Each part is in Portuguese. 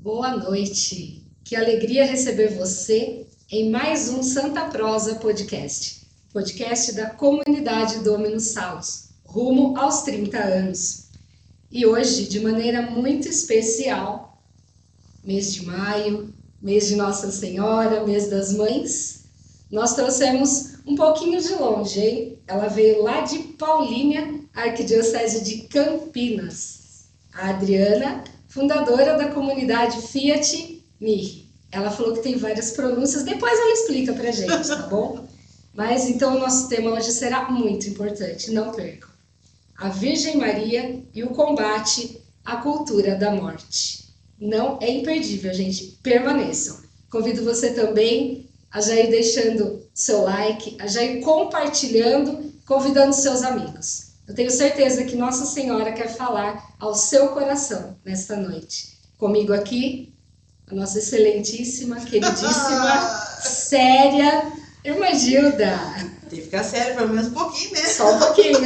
Boa noite. Que alegria receber você em mais um Santa Prosa Podcast. Podcast da comunidade Dominus Salus, rumo aos 30 anos. E hoje, de maneira muito especial, mês de maio, mês de Nossa Senhora, mês das Mães, nós trouxemos um pouquinho de longe, hein? Ela veio lá de Paulínia, Arquidiocese de Campinas. A Adriana, fundadora da comunidade Fiat Mi. Ela falou que tem várias pronúncias, depois ela explica pra gente, tá bom? Mas então o nosso tema hoje será muito importante, não percam. A Virgem Maria e o combate à cultura da morte. Não é imperdível, gente, permaneçam. Convido você também a já ir deixando seu like, a já ir compartilhando, convidando seus amigos. Eu tenho certeza que Nossa Senhora quer falar ao seu coração nesta noite. Comigo aqui, a nossa excelentíssima, queridíssima, séria, irmã Gilda. Tem que ficar sério, pelo menos um pouquinho, né? Só um pouquinho.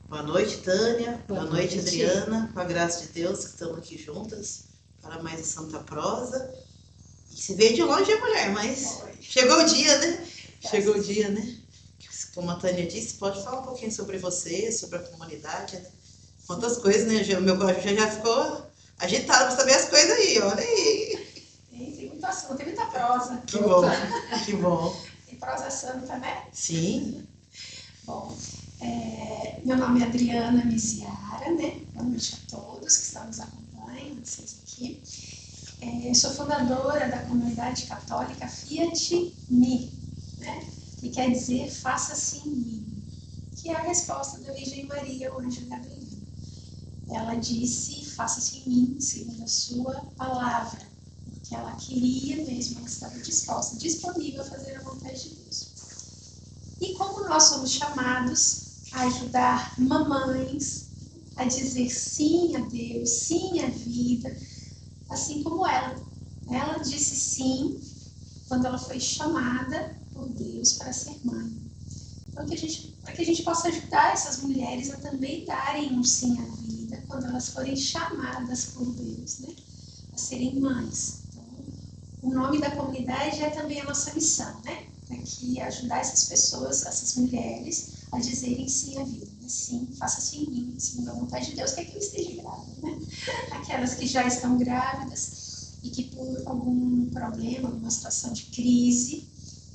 Boa noite, Tânia. Boa Boa noite, noite. Adriana. Com a graça de Deus, que estamos aqui juntas para mais a Santa Prosa. E se veio de longe é mulher, mas chegou o dia, né? Chegou o dia, né? Como a Tânia disse, pode falar um pouquinho sobre você, sobre a comunidade, né? Quantas coisas, né? O meu coração já ficou agitado para saber as coisas aí, olha aí. Tem muito assunto, tem muita prosa. Que bom, que bom. Tem prosa santa, né? Sim. Bom, meu nome é Adriana Miziara, né? Boa noite a todos que estão nos acompanhando, vocês aqui. Sou fundadora da comunidade católica Fiat Mi, né? Que quer dizer faça-se em mim, que é a resposta da Virgem Maria, o anjo Gabriel. Ela disse, faça-se em mim, segundo a sua palavra, porque ela queria mesmo, ela estava disposta, disponível a fazer a vontade de Deus. E como nós somos chamados a ajudar mamães a dizer sim a Deus, sim à vida, assim como ela. Ela disse sim quando ela foi chamada por Deus para ser mãe. Então, para que a gente possa ajudar essas mulheres a também darem um sim à vida quando elas forem chamadas por Deus, né? A serem mães. Então, o nome da comunidade é também a nossa missão, né? Para que ajudar essas pessoas, essas mulheres, a dizerem sim à vida. Né? Sim, faça-se em mim, segundo a vontade de Deus, que eu esteja grávida, né? Aquelas que já estão grávidas e que por algum problema, alguma situação de crise,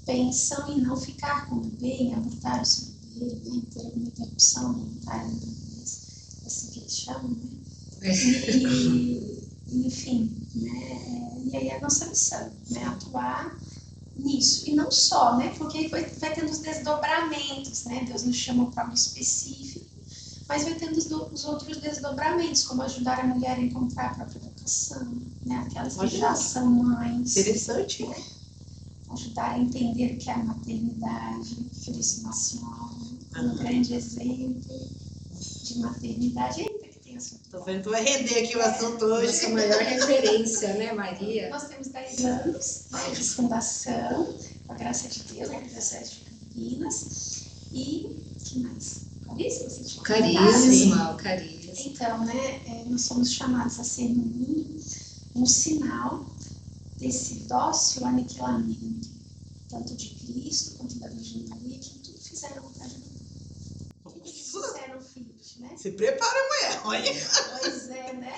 pensam em não ficar com o bebê, em abortar o seu bebê, né? Em ter alguma interrupção voluntária no bebê, assim que eles chamam, né? Enfim, né? E aí é a nossa missão, né? Atuar nisso. E não só, né? Porque aí vai tendo os desdobramentos, né? Deus nos chamou para algo específico, mas vai tendo os outros desdobramentos, como ajudar a mulher a encontrar a própria vocação, né? Aquelas que já são mães. Interessante. Né? Ajudar a entender o que é a maternidade, por isso Nossa Senhora, um grande exemplo de maternidade. Eita, que tem assunto. Tô vendo que vai render aqui o assunto hoje. Nossa maior referência, né, Maria? Nós temos 10 anos, né, de fundação, com a graça de Deus, na Diocese de Campinas. E que mais? Carisma? Você tinha Carisma, o carisma. Então, né, nós somos chamados a ser no mundo um sinal desse dócil aniquilamento, tanto de Cristo quanto da Virgem Maria, que tudo fizeram a vontade de Deus. Eles fizeram filhos, né? Se prepara, mulher, olha. Pois é, né?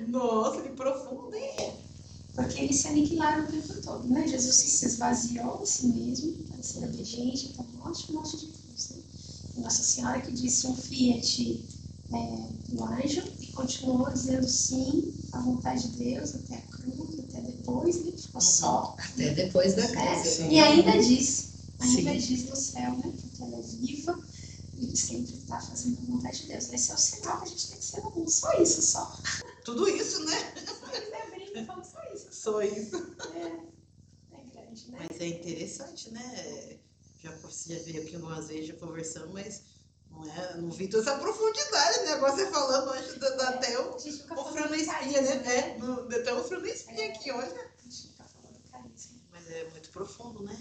Nossa, que profundo, hein? Porque eles se aniquilaram o tempo todo, né? Jesus se esvaziou a si mesmo para ser obediente até a morte de cruz, né? E Nossa Senhora que disse um fiat do anjo e continuou dizendo sim à vontade de Deus até a cruz, até depois, né? Ficou só. Até depois da cruz. E ainda diz no céu, né? Porque ela é viva e sempre está fazendo a vontade de Deus. Esse é o sinal que a gente tem que ser no mundo, só isso, só. Tudo isso, né? Só isso, brinca, fala só isso. Só isso. É grande, né? Mas é interessante, né? Você já veio aqui algumas vezes, já conversamos, mas não vi toda essa profundidade, né? Agora você falando, acho que dá até um frio na espinha, né? Dá até um frio na espinha aqui, olha. A gente nunca falou do carisma. Mas é muito profundo, né?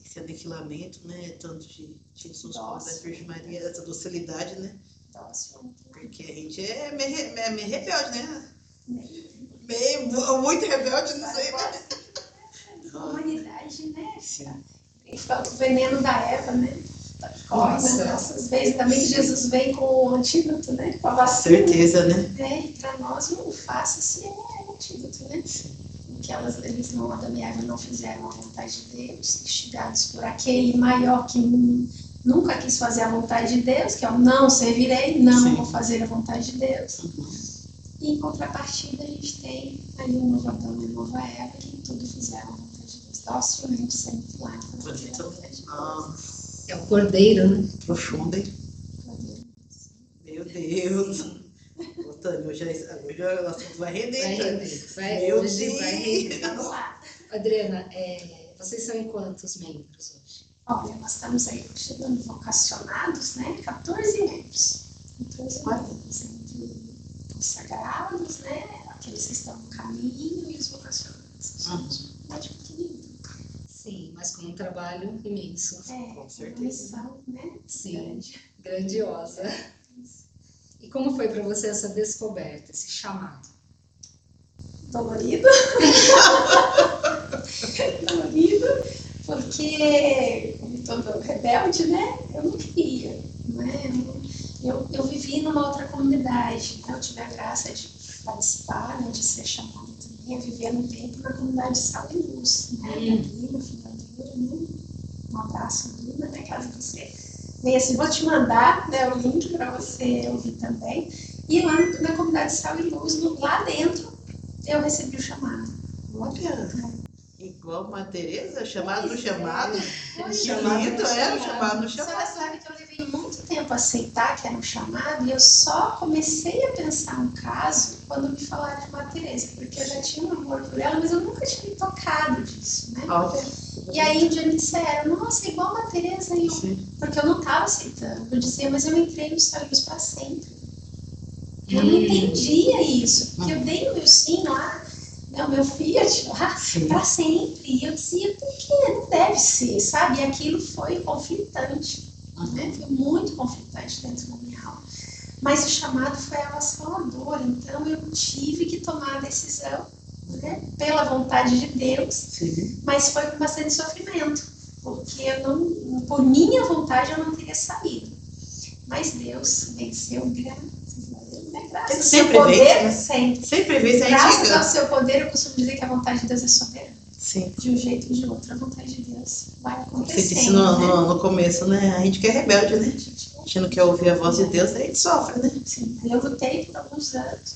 Esse aniquilamento, né? Tanto de Jesus como da Virgem Maria, essa docilidade, né? Dócil. Porque a gente é meio rebelde, né? muito rebelde, não sei, né? A humanidade, né? O veneno da Eva, né? Corre nas nossas veias. Ainda bem que Jesus vem com o antídoto, né? Com a vacina. Certeza, né? E para nós o faça-se é o antídoto, né? Que eles não, Adão e Eva não fizeram a vontade de Deus, instigados por aquele maior que nunca quis fazer a vontade de Deus, que é o não servirei, não vou fazer a vontade de Deus. E em contrapartida a gente tem ali um novo Adão e uma nova Eva que tudo fizeram a vontade de Deus. Nosso instrumento sempre lá. É o cordeiro, né? Profundo, hein? Meu Deus. Ô, Tânia, hoje o assunto vai render. Vai render. Vamos lá. Adriana, vocês são em quantos membros hoje? Olha, nós estamos aí chegando vocacionados, né? 14 membros. 14 membros entre consagrados, né? Aqueles que estão no caminho e os vocacionados. Somos uma pequenininha. Sim, mas com um trabalho imenso. Com certeza. Uma missão, né? Sim, grandiosa. E como foi para você essa descoberta, esse chamado? Dolorido. Dolorido, porque, como todo rebelde, né? Eu não queria, né? Eu vivi numa outra comunidade, né? Eu tive a graça de participar, né? De ser chamada também. Eu vivia no tempo na comunidade de Sal e Luz, né? A Lina, fundadora, né? Um abraço, Lina, né? Caso você venha assim, vou te mandar, né, o link para você ouvir também. E lá na comunidade de Sal e Luz, lá dentro, eu recebi o chamado. Olha, igual uma Tereza, chamado no chamado. Que lindo, o chamado no A senhora chamado. sabe que eu levei muito tempo a aceitar que era um chamado e eu só comecei a pensar no caso quando me falaram de uma Tereza, porque eu já tinha um amor por ela, mas eu nunca tinha me tocado disso, né? Olha. E aí um dia me disseram, nossa, igual uma Tereza, porque eu não estava aceitando. Eu dizia, mas eu entrei nos saídos para sempre. Eu não entendia isso, porque eu dei o meu sim lá, né, o meu Fiat lá, para sempre. E eu dizia, por que? Não deve ser, sabe? E aquilo foi conflitante, né? Foi muito conflitante dentro da minha alma. Mas o chamado foi avassalador, então eu tive que tomar a decisão, né, pela vontade de Deus, mas foi com bastante sofrimento, porque por minha vontade eu não teria saído. Mas Deus venceu, graças ao seu poder, sempre vence. Graças ao seu poder, eu costumo dizer que a vontade de Deus é soberana. Sim. De um jeito ou de outro, a vontade de Deus vai acontecendo. Você disse no começo, né? A gente que é rebelde, né? A gente não quer ouvir a voz de Deus, aí a gente sofre, né? Sim. Eu lutei por alguns anos,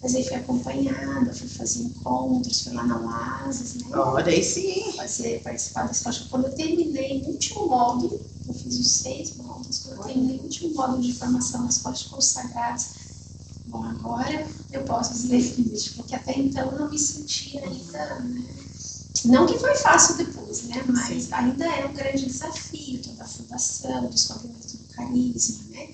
mas aí fui acompanhada, fui fazer encontros, fui lá na Oasis, né? Olha, aí sim. Participar da escola. Quando eu terminei o último módulo, eu fiz os 6 módulos, quando eu terminei o último módulo de formação na escola de consagrados, bom, agora eu posso dizer isso, porque até então eu não me sentia ainda, né? Não que foi fácil depois, né? Mas ainda é um grande desafio, toda a fundação, o descobrimento do carisma, né?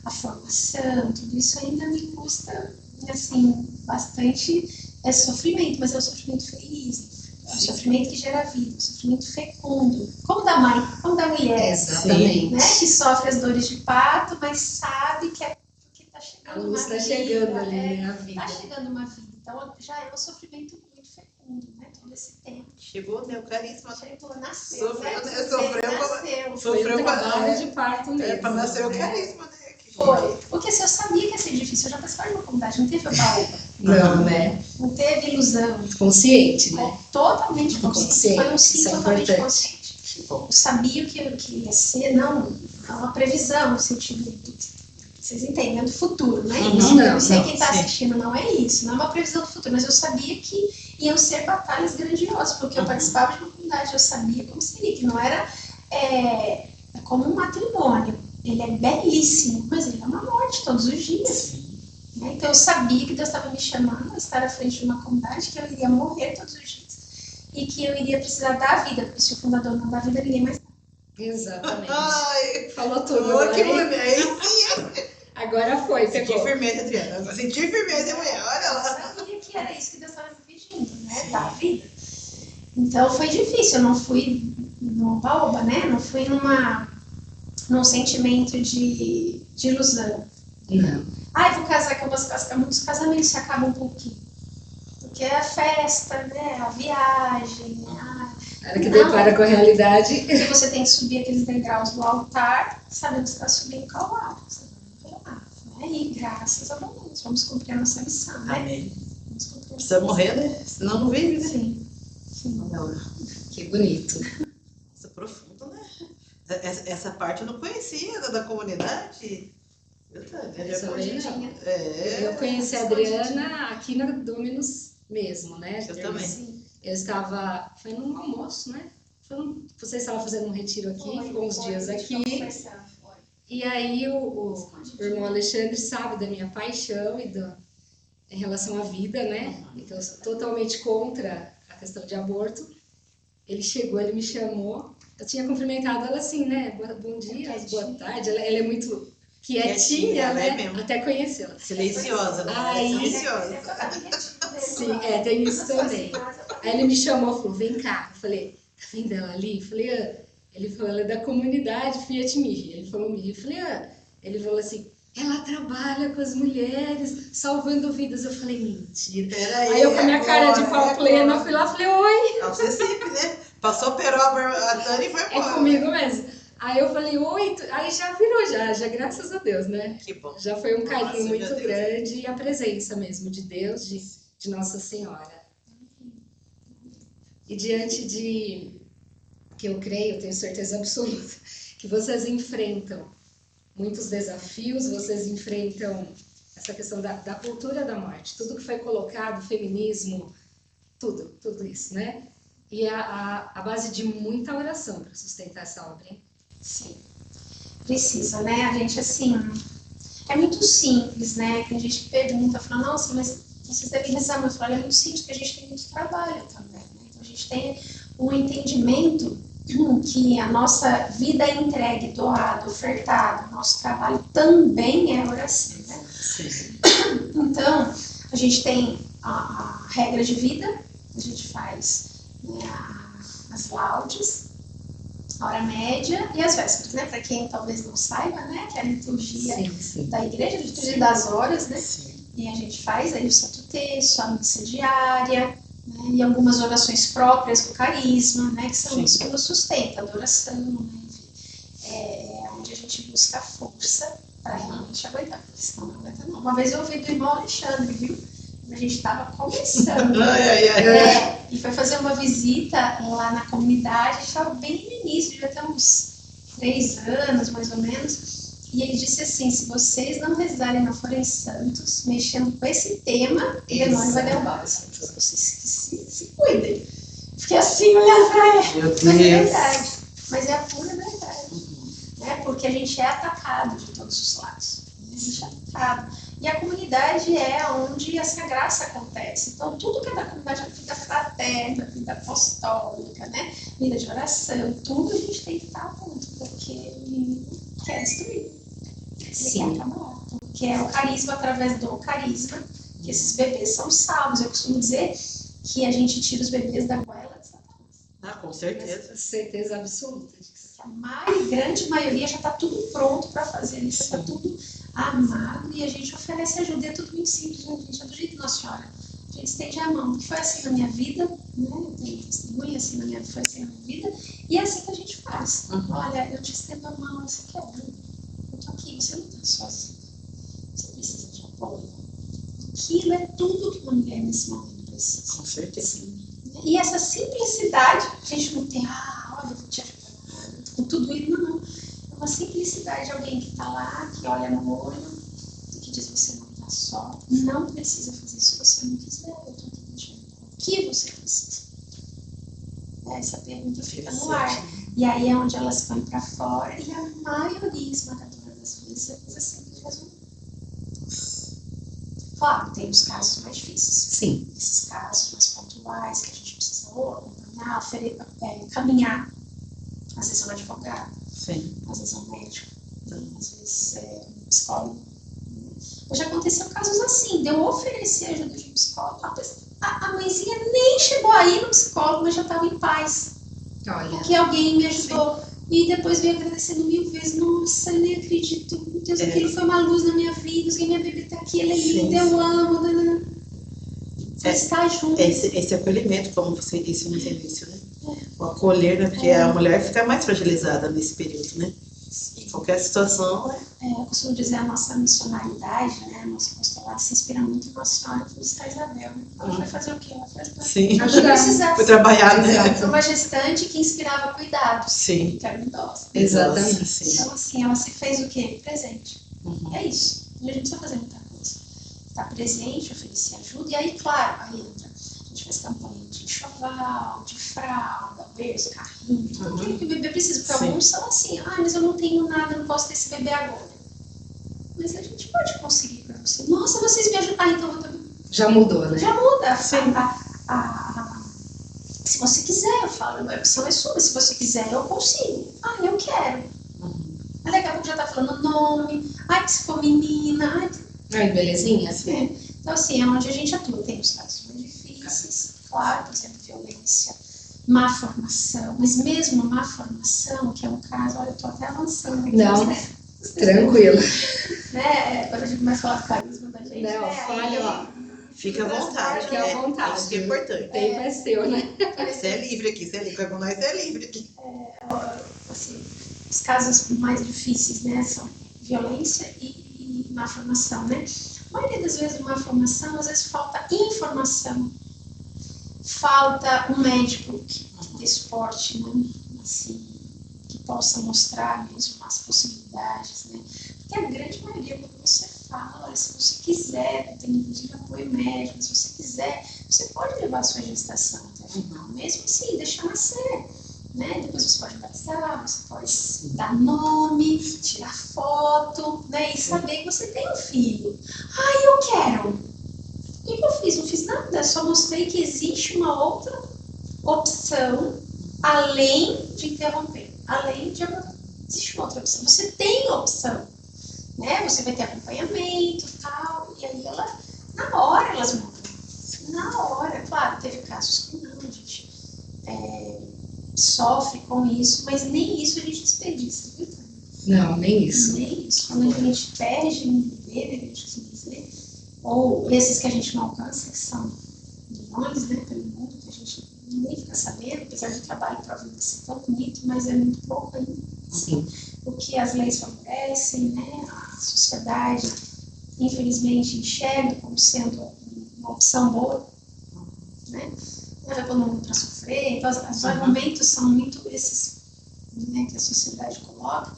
A formação, tudo isso ainda me custa, assim, bastante sofrimento, mas é um sofrimento feliz, é um sofrimento que gera vida, um sofrimento fecundo, como da mãe, como da mulher, exatamente, né? Que sofre as dores de parto, mas sabe que é porque está chegando a luz uma está vida, chegando ali, né? A vida. Está chegando uma vida, então já é um sofrimento muito fecundo, né? Todo esse tempo. Chegou, né? O carisma. Chegou, nasceu. Sofreu, né? Nasceu. Foi um trabalho de parto mesmo. É para nascer o carisma, né? Foi. Porque se eu sabia que ia ser difícil, eu já participava de uma comunidade, não teve oba-oba. Não, né? Não teve ilusão. Consciente, né? Totalmente consciente. Foi um sim totalmente consciente. Bom. Eu sabia o que ia ser, não uma previsão, no sentido de, vocês entendem, do futuro, não é isso? Eu sei quem está assistindo, não é isso, não é uma previsão do futuro, mas eu sabia que iam ser batalhas grandiosas, porque eu participava de uma comunidade, eu sabia como seria, que não era como um matrimônio, ele é belíssimo, mas ele é uma morte todos os dias. Né? Então eu sabia que Deus estava me chamando a estar à frente de uma comunidade, que eu iria morrer todos os dias e que eu iria precisar dar a vida, porque se o fundador não dá a vida, ninguém mais dá. Exatamente. Ai, falou tudo. Que mulher. Agora foi, pegou. Senti firmeza, Adriana. Senti firmeza, mulher. Olha lá. Eu sabia que era isso que Deus estava me pedindo, né? Dar a vida. Então foi difícil, eu não fui no oba-oba, né? Não fui num sentimento de ilusão. Não. Ai, vou casar com muitos casamentos se acabam um pouquinho. porque é a festa, né? A viagem, Ela que depara com a realidade. porque você tem que subir aqueles degraus do altar, sabendo que você está subindo o Calvário, você vai lá, né? E graças a Deus, vamos cumprir a nossa missão, né? Amém. Vamos cumprir a nossa Precisa morrer, né? Senão não vive, né? Sim, sim. Que bonito. Isso é profundo, né? Essa parte eu não conhecia da comunidade. Essa também não. É, Eu conheci a Adriana aqui na Dominus mesmo, né? eu também. Sim. Eu estava, foi num almoço, né? Vocês estavam fazendo um retiro aqui, ficou uns dias aqui. E aí o irmão Alexandre sabe da minha paixão em relação à vida, né? Então eu sou totalmente contra a questão de aborto. Ele chegou, ele me chamou. Eu tinha cumprimentado ela assim, né? Bom dia, boa tarde. Ela é muito quietinha, ela né? é mesmo. Até conhecê-la. Silenciosa, né? Aí- Silenciosa. Sim, tem isso também. Aí ele me chamou e falou, vem cá. Eu falei, tá vendo ela ali? Eu falei, ele falou, ela é da comunidade Fiat Mirri. Ele falou, Mirri. Eu falei, Ele falou assim, ela trabalha com as mulheres, salvando vidas. Eu falei, mentira. Aí eu com a minha cara de pau plena, fui lá e falei, oi. É o Cecipe, né? Passou peroba a Dani e foi embora. É comigo mesmo. Aí eu falei, oi. Aí já virou, já graças a Deus, né? Que bom. Já foi um carinho Nossa, muito meu Deus. grande e a presença mesmo de Deus, de Nossa Senhora. E diante de que eu creio, tenho certeza absoluta, que vocês enfrentam muitos desafios, vocês enfrentam essa questão da cultura da morte, tudo que foi colocado, feminismo, tudo isso, né? E a base de muita oração para sustentar essa obra, hein? Sim, precisa, né? A gente, assim, é muito simples, né? Tem gente que pergunta, fala, nossa, mas vocês devem rezar, mas eu falo, é muito simples, porque a gente tem muito trabalho também, né? Então a gente tem um entendimento que a nossa vida é entregue, doada, ofertada, nosso trabalho também é oração, né? Sim. Então, a gente tem a regra de vida, a gente faz, né, as laudes, a hora média e as vésperas, né? Para quem talvez não saiba, né? Que é a liturgia Sim. da igreja, a liturgia das horas, né? Sim. E a gente faz aí o Santo Terço, a missa diária, né? E algumas orações próprias do carisma, né? Que são Sim. isso que nos sustenta, a adoração, né? Enfim, é onde a gente busca força para realmente aguentar, porque senão não aguenta não. Uma vez eu ouvi do irmão Alexandre, viu? A gente estava começando, e foi fazer uma visita lá na comunidade, a gente estava bem no início, devia ter uns 3 anos, mais ou menos, e ele disse assim, se vocês não rezarem, não forem santos, mexendo com esse tema, o demônio vai derrubar vocês. Vocês se cuidem. Fiquei assim, olhando para ele. Meu Mas é Deus. verdade, mas é a pura verdade, né? Porque a gente é atacado de todos os lados, a gente é atacado. E a comunidade é onde essa graça acontece. Então, tudo que é da comunidade, a vida fraterna, a vida apostólica, né? Vida de oração, tudo a gente tem que estar atento, porque ele quer destruir. Ele Sim. quer acabar. Porque é o carisma, através do carisma, que esses bebês são salvos. Eu costumo dizer que a gente tira os bebês da goela de Satanás. Com certeza. Certeza absoluta disso. A grande maioria já está tudo pronto para fazer isso, está tudo amado e a gente oferece ajuda. É tudo muito simples, né, gente? É do jeito de Nossa Senhora. A gente estende a mão, que foi assim na minha vida, né? Eu tenho testemunha assim na minha vida, foi assim na minha vida, e é assim que a gente faz. Olha, eu te estendo a mão, você quer ajuda? Eu tô aqui, você não está sozinho. Você precisa de apoio. Aquilo é tudo que uma mulher nesse momento precisa. Com certeza. E essa simplicidade, a gente não tem, olha, eu vou te ajudar com tudo isso, não. É uma simplicidade de alguém que está lá, que olha no olho, que diz, você não está só, não precisa fazer isso se você não quiser, eu estou aqui para te ajudar. O que você precisa? Essa pergunta fica no ar. E aí é onde elas põem para fora, e a maioria esmagadora das vezes é coisa simples de resolver. Claro, tem os casos mais difíceis. Sim. Esses casos mais pontuais, que a gente precisa acompanhar, caminhar. Às vezes é um advogado, Sim. às vezes é um médico, às vezes é um psicólogo. Já aconteceu casos assim, de eu oferecer ajuda de um psicólogo. A mãezinha nem chegou aí no psicólogo, mas já estava em paz. Olha. Porque alguém me ajudou. E depois veio agradecendo 1000 vezes. Nossa, eu nem acredito. Meu Deus, aquilo foi uma luz na minha vida. Minha bebê está aqui, ela é linda, eu amo. estar junto. Esse acolhimento, como você disse no início, né? O acolher, né? Porque a mulher fica mais fragilizada nesse período, né? Em qualquer situação. Eu costumo dizer a nossa missionaridade, né? Nosso apostolado se inspira muito em Nossa Senhora de Santa Isabel. Ela foi fazer o quê? Ela foi Sim, ajudar. foi trabalhar, né? Foi uma gestante que inspirava cuidados. Sim. Que era idosa. Exatamente. Sim. Então, assim, ela se fez o quê? Presente. Uhum. É isso. E a gente precisa fazer muita coisa. Estar presente, oferecer ajuda. E aí, claro, aí entra. A gente faz campanha de enxoval, de fralda, berço, carrinho, tudo aquilo que o bebê precisa. Porque Sim. alguns são assim, mas eu não tenho nada, não posso ter esse bebê agora. Mas a gente pode conseguir para você. Nossa, vocês me ajudam. Então eu também. Já mudou, né? Já muda. Se você quiser, eu falo, a opção é sua. Se você quiser, eu consigo. Eu quero. Mas daqui a pouco já tá falando nome. Que se for menina. Ai, belezinha. Então, assim, é onde a gente atua. Tem os casos mais difíceis, claro, por exemplo, violência, má formação. Mas mesmo má formação, que é um caso, olha, eu tô até avançando aqui. Não, tranquilo. Né? Quando a gente começa a falar do carisma da gente. Não, fale, ó. Fica à vontade. Fique à vontade. Isso que é importante. O tempo é seu, né? Você é livre aqui, você é livre. Com nós, você é livre aqui. Assim, os casos mais difíceis, né, são violência e má formação, né? A maioria das vezes, má formação, às vezes falta informação. Falta um médico de esporte, né? Assim, que possa mostrar mesmo as possibilidades, né? Porque a grande maioria, quando você fala, olha, se você quiser, tem inclusive apoio médico, se você quiser, você pode levar a sua gestação até o final, mesmo assim, deixar nascer, né? Depois você pode batizar, você pode dar nome, tirar foto, né? E saber que você tem um filho. Eu quero. O que eu fiz? Não fiz nada, só mostrei que existe uma outra opção além de interromper, além de abortar. Existe uma outra opção. Você tem opção, né? Você vai ter acompanhamento e tal, e aí na hora elas mudam. Na hora, claro, teve casos que não, a gente sofre com isso, mas nem isso a gente desperdiça, viu? Não, nem isso. Nem isso. Quando a gente perde um bebê, a gente quis dizer, ou esses que a gente não alcança, que são milhões, né, pelo mundo, que a gente nem fica sabendo, apesar do trabalho para vida ser tão bonito, mas é muito pouco ainda. Sim. O que as leis favorecem, né, a sociedade, infelizmente, enxerga como sendo uma opção boa, né, leva todo mundo para sofrer. Então, os argumentos são muito esses, né, que a sociedade coloca.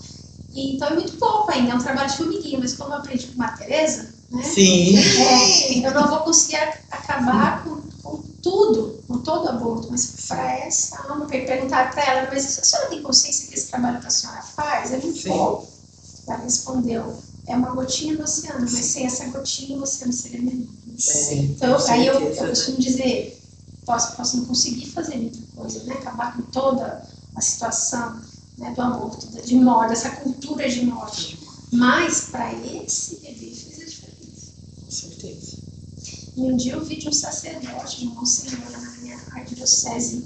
E, então, é muito pouco ainda, é um trabalho de formiguinha, mas como eu aprendi com a Tereza, né, Sim. eu não vou conseguir acabar com tudo, com todo aborto, mas para essa alma, perguntar para ela, mas a senhora tem consciência que esse trabalho que a senhora faz é muito pouco? Ela respondeu, é uma gotinha no oceano, mas sem essa gotinha o oceano seria menor. Então, aí eu costumo dizer, posso não conseguir fazer muita coisa, né? Acabar com toda a situação, né, do aborto, de morte, essa cultura de morte, mas para esse bebê fez a diferença. Com certeza. E um dia eu vi de um sacerdote, de uma senhora na minha arquidiocese.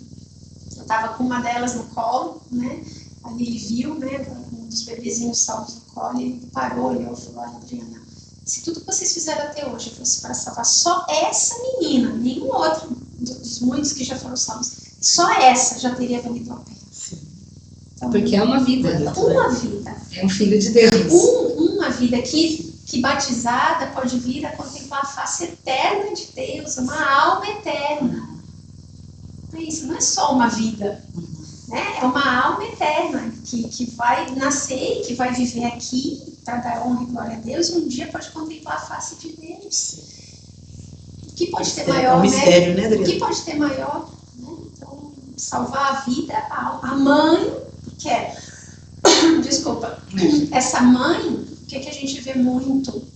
Eu estava com uma delas no colo, né? Ali ele viu, né, um dos bebezinhos salvos no colo, e ele parou, olhou e falou, Adriana, se tudo que vocês fizeram até hoje fosse para salvar só essa menina, nenhum outro dos muitos que já foram salvos, só essa já teria valido a pena. Então, Porque é uma vida. Uma vida. É um filho de Deus. Uma vida que batizada pode vir a contemplar a face eterna de Deus, uma alma eterna. Isso não é só uma vida, né? É uma alma eterna que vai nascer e que vai viver aqui para dar honra e glória a Deus, e um dia pode contemplar a face de Deus. O que pode ter maior, é um mistério, né, O que pode ter maior, né? Então, salvar a vida, a mãe, que é, desculpa, essa mãe, o que a gente vê muito,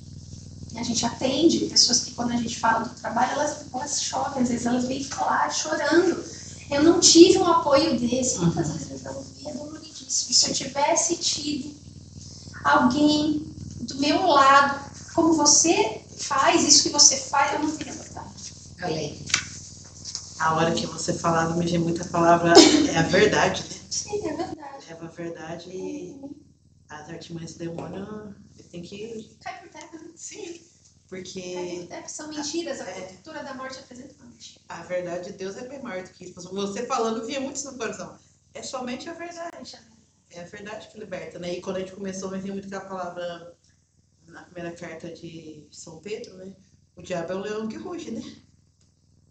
a gente atende pessoas que quando a gente fala do trabalho, elas choram, às vezes elas vêm falar chorando, eu não tive um apoio desse, muitas vezes eu ouvi, é doloridíssimo. Se eu tivesse tido alguém do meu lado, como você faz, isso que você faz, eu não teria abortado. Além. A hora que você falava, me veio muita palavra, é a verdade, né? Sim, é verdade. Leva a verdade e as artimanhas do demônio tem que... Cai por terra, né? Sim. Porque São mentiras, a cultura da morte apresenta uma mentira. a verdade de Deus é bem maior do que isso. Você falando, vinha muito isso no coração. É somente a verdade. É a verdade que liberta, né? E quando a gente começou, me vinha muito com a palavra na primeira carta de São Pedro, né? O diabo é o leão que ruge, né?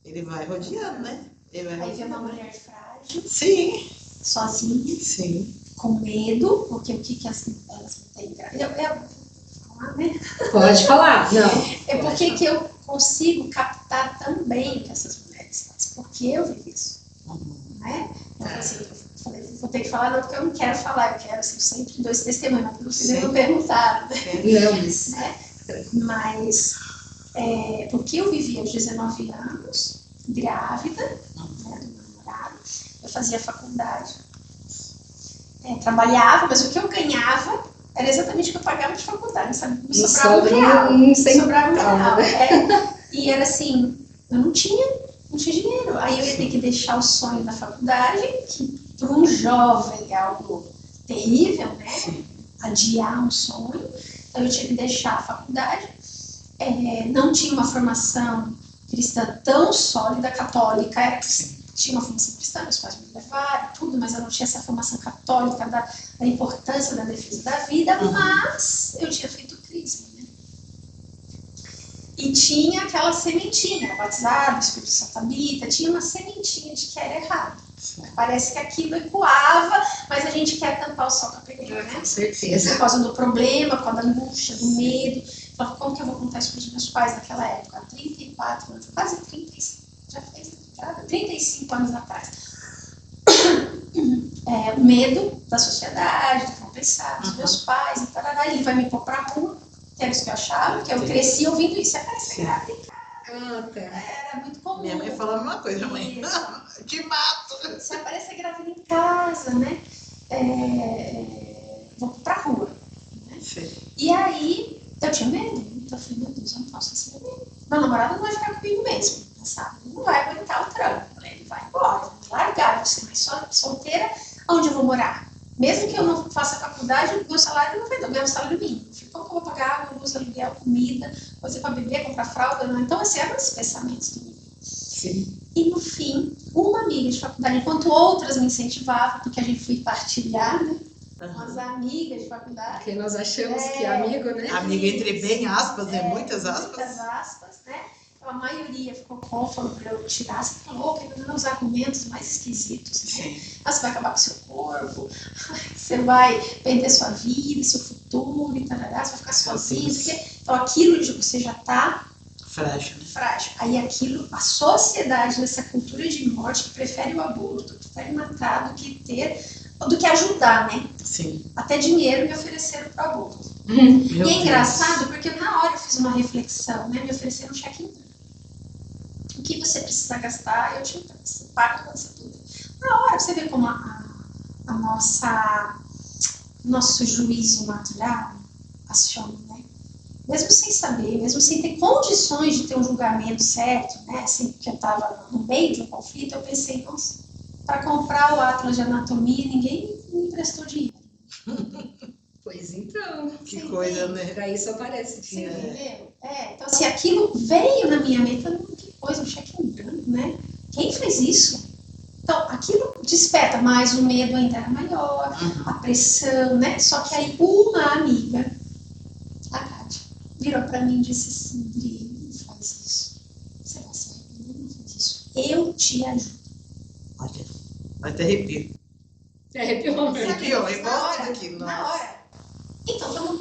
Ele vai rodeando, né? Ele vai Aí vem uma rodeando, né? mulher frágil, Sim, sozinha, sim. com medo, porque o que elas não têm graça? Né? Pode falar. Não. É porque que eu consigo captar também o que essas mulheres fazem, porque eu vivo isso. Né? Então, assim, eu falei, vou ter que falar, não, porque eu não quero falar, eu quero, assim, eu sempre dou esse testemunho, mas vocês não perguntaram, né? Não, isso. Né? Mas, porque eu vivia aos 19 anos, grávida, né, do meu namorado, eu fazia faculdade, trabalhava, mas o que eu ganhava era exatamente o que eu pagava de faculdade, sabe? Me sobrava um real. Sobrava um real. E era assim, eu não tinha dinheiro. Aí eu ia ter que deixar o sonho da faculdade, que para um jovem é algo terrível, né? Sim. Adiar um sonho. Então eu tinha que deixar a faculdade. Não tinha uma formação cristã tão sólida, católica. Tinha uma formação cristã, meus pais me levaram, tudo, mas eu não tinha essa formação católica da importância da defesa da vida, mas eu tinha feito crisma, né? E tinha aquela sementinha, batizado, Espírito Santo habita, tinha uma sementinha de que era errado. Parece que aquilo ecoava, mas a gente quer tampar o sol com a peneira, né? Com certeza. Por causa do problema, por causa da angústia, do medo. Então, como que eu vou contar isso para os meus pais naquela época? Há 34 anos, quase 35, já fez 35 anos atrás. O medo da sociedade, de compensar, dos meus pais, e tarará, ele vai me pôr pra rua, que era isso que eu achava, que eu cresci ouvindo isso. Você parece grávida em casa. Era muito comum. Minha mãe falava a mesma coisa, mãe. Te mato. Você aparece grávida em casa, né? Vou pra rua. Né? E aí, eu tinha medo. Então eu falei, meu Deus, eu não posso receber medo. Meu namorado não vai ficar comigo mesmo, sabe? Ele não vai aguentar o trampo. Ele vai embora, vai largar você, mas só solteira, onde eu vou morar? Mesmo que eu não faça faculdade, o meu salário não vai dar, o meu salário mínimo. Como que eu vou pagar água, luz, aluguel, comida, coisa para beber, comprar fralda? Não? Então, assim, eram esses pensamentos do meu. Sim. E no fim, uma amiga de faculdade, enquanto outras me incentivavam, porque a gente foi partilhar, né? Umas amigas de faculdade. Porque nós achamos que é amigo, né? Amiga entre bem aspas, né? Muitas aspas. Muitas aspas, né? Então, a maioria ficou com, falou pra eu tirar, você tá louca, ainda dando os argumentos mais esquisitos, né? Você vai acabar com o seu corpo, você vai perder sua vida, seu futuro, e tarará, você vai ficar sozinho, então aquilo você já tá frágil, né? Frágil. Aí aquilo, a sociedade nessa cultura de morte que prefere o aborto, prefere matar do que ajudar, né? Sim. Até dinheiro me ofereceram para aborto. E é engraçado porque na hora eu fiz uma reflexão, né? Me ofereceram um cheque em branco. O que você precisa gastar, eu te pago quando você puder. Na hora, você vê como nosso juízo natural aciona, né? Mesmo sem saber, mesmo sem ter condições de ter um julgamento certo, né? Assim, porque eu estava no meio de um conflito, eu pensei, nossa, para comprar o Atlas de Anatomia, ninguém me emprestou dinheiro. Pois então. Que coisa, né? Pra isso aparece dinheiro. Você entendeu? Então, assim, aquilo veio na minha mente, que coisa, um cheque em branco, né? Quem fez isso? Então, aquilo desperta, mas o medo ainda era maior, a pressão, né? Só que aí uma amiga, a Kátia, virou pra mim e disse assim, Dri, não faz isso. Você vai se arrepender, não faz isso. Eu te ajudo. Olha, vai ter arrepio. Arrepiou. Arrepiou, igual tudo aqui. Na hora. Então,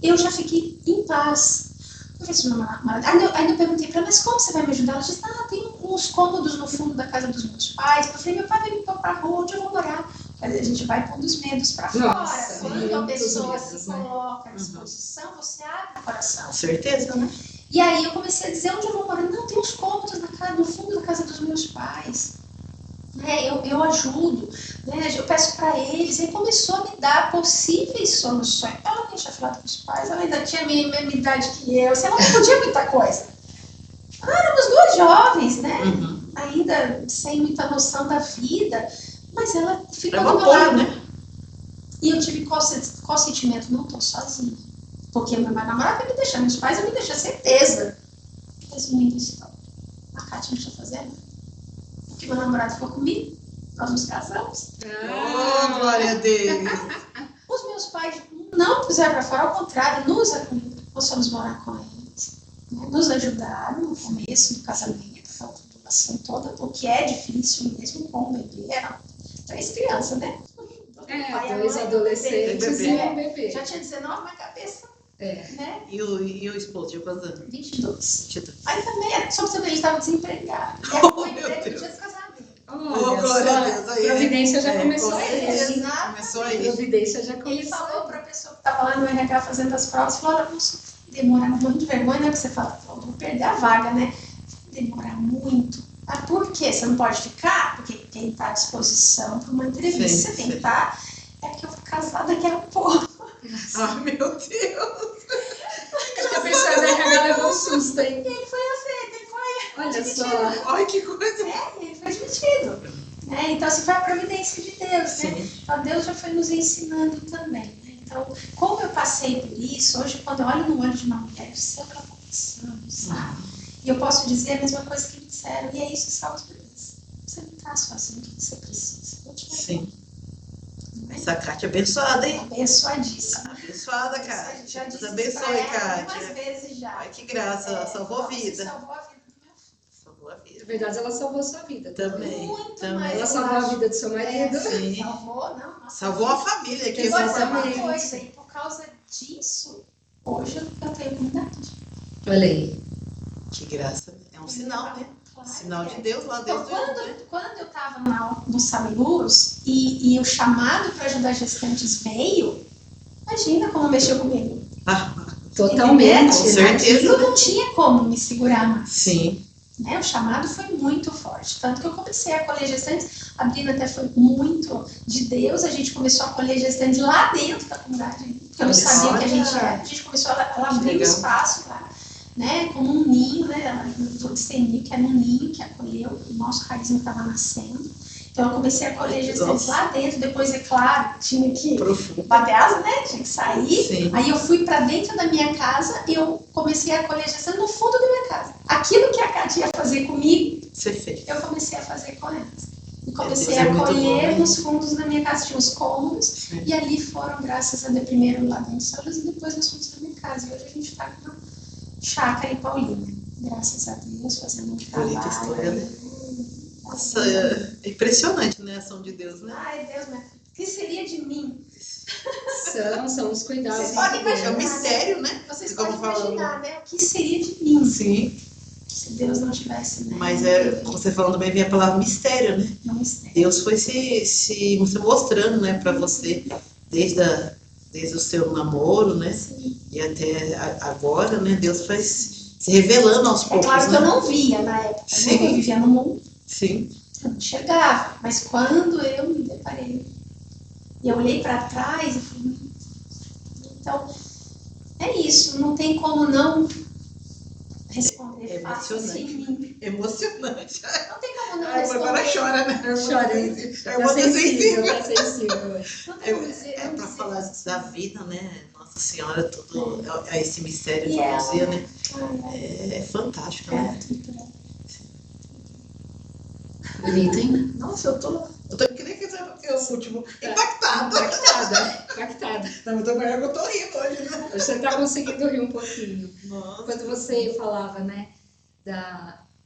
eu já fiquei em paz. Eu falei assim, aí eu perguntei pra ela, mas como você vai me ajudar? Ela disse, tem uns cômodos no fundo da casa dos meus pais. Eu falei, meu pai vai me pôr pra rua, onde eu vou morar? A gente vai pondo os medos pra fora. Quando a pessoa se coloca à disposição, você abre o coração. Com certeza, né? E aí eu comecei a dizer, onde eu vou morar? Não, tem uns cômodos no fundo da casa dos meus pais. Eu ajudo, né? Eu peço para eles, e começou a me dar possíveis soluções. Ela nem tinha falado com os pais, ela ainda tinha a mesma idade que eu, ela não podia muita coisa. Éramos duas jovens, né? Ainda sem muita noção da vida, mas ela ficou do meu lado. Né? E eu tive qual sentimento? Não estou sozinha. Porque meu namorado vai me deixar, meus pais vão me deixar, certeza. Resumindo a história, a Kátia não está fazendo. Porque meu namorado ficou comigo, nós nos casamos. Oh, glória a Deus! Os meus pais não puseram para fora, ao contrário, nós fomos morar com eles. Né? Nos ajudaram no começo do casamento, aquela tribulação toda, o que é difícil mesmo com o bebê. Eram 3 crianças, né? 2 adolescentes e um bebê. Já tinha 19 na cabeça. Né? E o esposo tinha quantos anos? 22. 22. Aí também, só pra você ver, ele estava desempregado. E a mãe dele no dia do casamento. Olha, glória a Deus. Aí, providência já começou com certeza. aí. Começou aí. Providência já Ele começou. falou para a pessoa que estava lá no RH fazendo as provas, falou, olha, moço, demora muito de vergonha, né? Porque você fala, vou perder a vaga, né? Demora muito. Ah, por quê? Você não pode ficar? Porque quem está à disposição para uma entrevista, Sim, você tem que estar. É que eu vou casar daqui a pouco. Ai, meu Deus. Acho que a pessoa da RH levou um susto, hein? E ele foi aceito, ele foi Olha admitido. só. Olha que coisa. Ele foi admitido. Então, assim, foi a providência de Deus, né? Sim. Então, Deus já foi nos ensinando também, né? Então, como eu passei por isso, hoje, quando eu olho no olho de uma mulher, eu sei o que ela está passando, sabe? E eu posso dizer a mesma coisa que me disseram, e é isso que salva os bebês. Você não está sozinho, o que você precisa? Eu te Sim. Essa Kátia é abençoada, hein? Abençoadíssima. Abençoada, Kátia. Já disse Deus abençoe, Kátia. algumas vezes já. Ai, que graça. Salvou a vida. Salvou a vida do meu filho. Salvou a Na vida. verdade, ela salvou a sua vida Também. Muito Também. mais. Ela salvou a vida do seu marido. Sim. Salvou, não. Nossa, Salvou a família aqui. E vou dizer uma Exatamente. coisa, e por causa disso, hoje eu tenho comunidade. Olha aí. Que graça. É um sinal, né? Claro Sinal que de é. Deus lá Então, Deus do né? quando eu estava no Sabe Luz e o chamado para ajudar gestantes veio, imagina como mexeu comigo. Ah, Totalmente. Com certeza. Aquilo não tinha como me segurar mais. sim. Né? O chamado foi muito forte. Tanto que eu comecei a acolher gestantes. A Brina até foi muito de Deus. A gente começou a acolher gestantes lá dentro da comunidade. Porque eu não sabia o que a gente era. A gente começou a abrir um espaço lá. Né, como um ninho, né, ela discerniu que era um ninho que acolheu, o nosso raizinho estava nascendo. Então eu comecei a acolher gestantes lá dentro, depois, é claro, tinha que Profundo. bater asa, né, tinha que sair. Sim. Aí eu fui para dentro da minha casa e eu comecei a acolher gestantes no fundo da minha casa. Aquilo que a Cátia ia fazer comigo, Você fez. eu comecei a fazer com elas. E comecei Deus é a muito acolher bom, nos fundos da minha casa, tinha os cômodos, Sim. e ali foram, graças a Deus, primeiro lá dentro de Solos e depois nos fundos da minha casa. E hoje a gente está com uma chácara em Paulínia. Graças a Deus, fazendo um trabalho. Bonita história, né? Nossa, é impressionante, né? A ação de Deus, né? Ai, Deus, meu filho, o que seria de mim? São os cuidados. Vocês podem de Deus. É um mistério, né? Vocês Como podem falamos. imaginar, né? O que seria de mim Sim. se Deus não tivesse, né? Mas como você falando bem, vem a palavra mistério, né? Não mistério. Deus foi se mostrando, né, para você desde o seu namoro, né? Sim. E até agora, né? Deus foi se revelando aos É poucos, claro que né? eu não via na época, né? Sim. Eu vivia no mundo, Sim. eu não enxergava. Mas quando eu me deparei, e eu olhei para trás e falei, então, é isso, não tem como não responder É fácil assim. emocionante. Emocionante. Não tem como não Ai, responder. agora chora, né? Chora. É uma sensível. Tá sensível. Não tem como dizer, É não para dizer falar assim. da vida, né? Nossa Senhora, tudo é esse mistério E de ela, você, né? Ai, É fantástico, ai, né? Bonito, hein? Nossa, eu tô querendo que eu o último impactada. Impactada. Não, eu tô rindo hoje, né? Hoje você tá conseguindo rir um pouquinho. Nossa. Quando você falava, né,